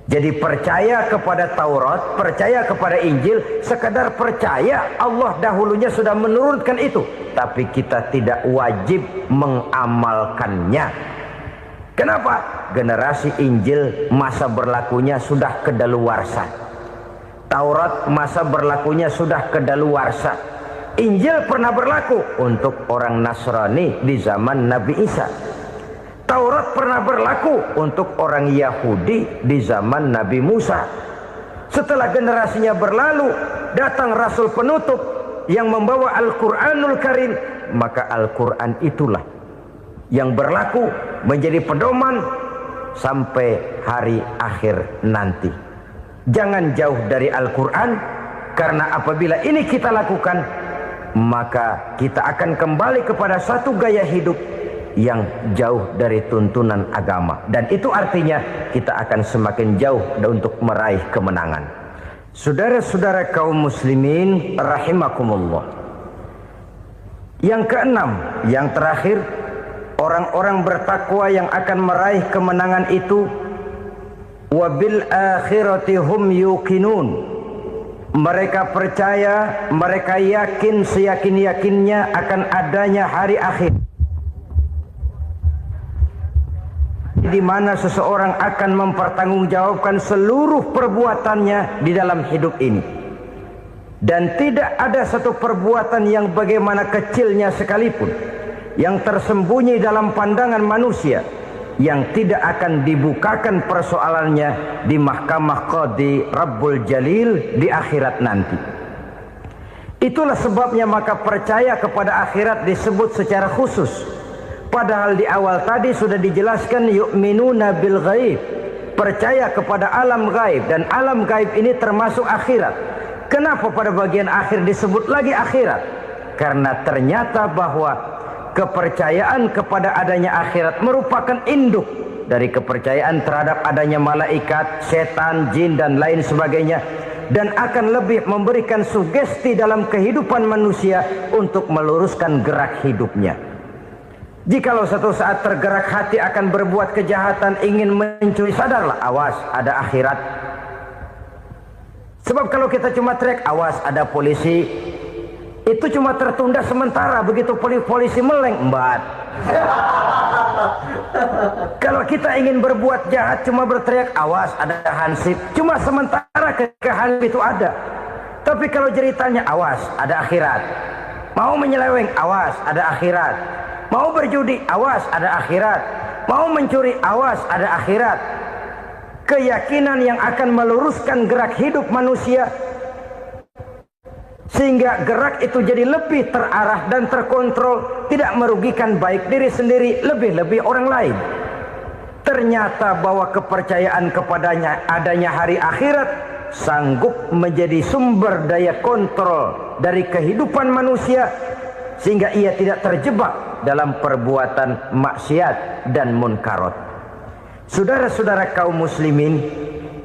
Jadi percaya kepada Taurat, percaya kepada Injil, sekadar percaya Allah dahulunya sudah menurunkan itu, tapi kita tidak wajib mengamalkannya. Kenapa? Generasi Injil masa berlakunya sudah kedaluarsa. Taurat masa berlakunya sudah kedaluarsa. Injil pernah berlaku untuk orang Nasrani di zaman Nabi Isa. Taurat pernah berlaku untuk orang Yahudi di zaman Nabi Musa. Setelah generasinya berlalu, datang Rasul penutup yang membawa Al-Quranul Karim, maka Al-Quran itulah yang berlaku menjadi pedoman sampai hari akhir nanti. Jangan jauh dari Al-Quran, karena apabila ini kita lakukan, maka kita akan kembali kepada satu gaya hidup yang jauh dari tuntunan agama, dan itu artinya kita akan semakin jauh untuk meraih kemenangan. Saudara-saudara kaum muslimin rahimakumullah. Yang keenam, yang terakhir, orang-orang bertakwa yang akan meraih kemenangan itu wabil akhirati hum yuqinun. Mereka percaya, mereka yakin seyakin-yakinnya akan adanya hari akhir, di mana seseorang akan mempertanggungjawabkan seluruh perbuatannya di dalam hidup ini. Dan tidak ada satu perbuatan yang bagaimana kecilnya sekalipun, yang tersembunyi dalam pandangan manusia, yang tidak akan dibukakan persoalannya di mahkamah Qadi Rabbul Jalil di akhirat nanti. Itulah sebabnya maka percaya kepada akhirat disebut secara khusus. Padahal di awal tadi sudah dijelaskan yu'minuna bil ghaib, percaya kepada alam gaib, dan alam gaib ini termasuk akhirat. Kenapa pada bagian akhir disebut lagi akhirat? Karena ternyata bahwa kepercayaan kepada adanya akhirat merupakan induk dari kepercayaan terhadap adanya malaikat, setan, jin dan lain sebagainya, dan akan lebih memberikan sugesti dalam kehidupan manusia untuk meluruskan gerak hidupnya. Jikalau satu saat tergerak hati akan berbuat kejahatan, ingin mencuri, sadarlah, awas ada akhirat. Sebab kalau kita cuma teriak awas ada polisi, itu cuma tertunda sementara, begitu polisi meleng embat. Kalau kita ingin berbuat jahat cuma berteriak awas ada hansip, cuma sementara ketika hansip itu ada. Tapi kalau ceritanya awas ada akhirat, mau menyeleweng awas ada akhirat, mau berjudi awas ada akhirat, mau mencuri awas ada akhirat. Keyakinan yang akan meluruskan gerak hidup manusia sehingga gerak itu jadi lebih terarah dan terkontrol, tidak merugikan baik diri sendiri, lebih-lebih orang lain. Ternyata bahwa kepercayaan kepadanya adanya hari akhirat sanggup menjadi sumber daya kontrol dari kehidupan manusia, sehingga ia tidak terjebak dalam perbuatan maksiat dan munkarat. Saudara-saudara kaum muslimin,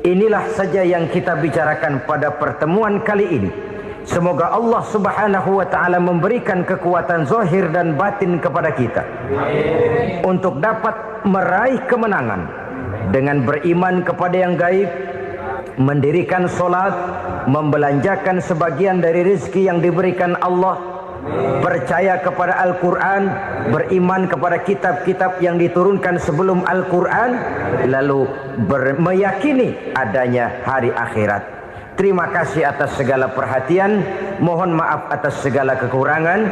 inilah saja yang kita bicarakan pada pertemuan kali ini. Semoga Allah subhanahu wa ta'ala memberikan kekuatan zahir dan batin kepada kita untuk dapat meraih kemenangan dengan beriman kepada yang gaib, mendirikan solat, membelanjakan sebagian dari rezeki yang diberikan Allah, percaya kepada Al-Quran, beriman kepada kitab-kitab yang diturunkan sebelum Al-Quran, lalu meyakini adanya hari akhirat. Terima kasih atas segala perhatian, mohon maaf atas segala kekurangan.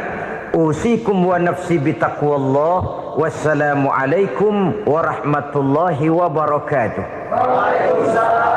Usikum wa nafsi bitaqwallah. Wassalamualaikum warahmatullahi wabarakatuh. Waalaikumsalam.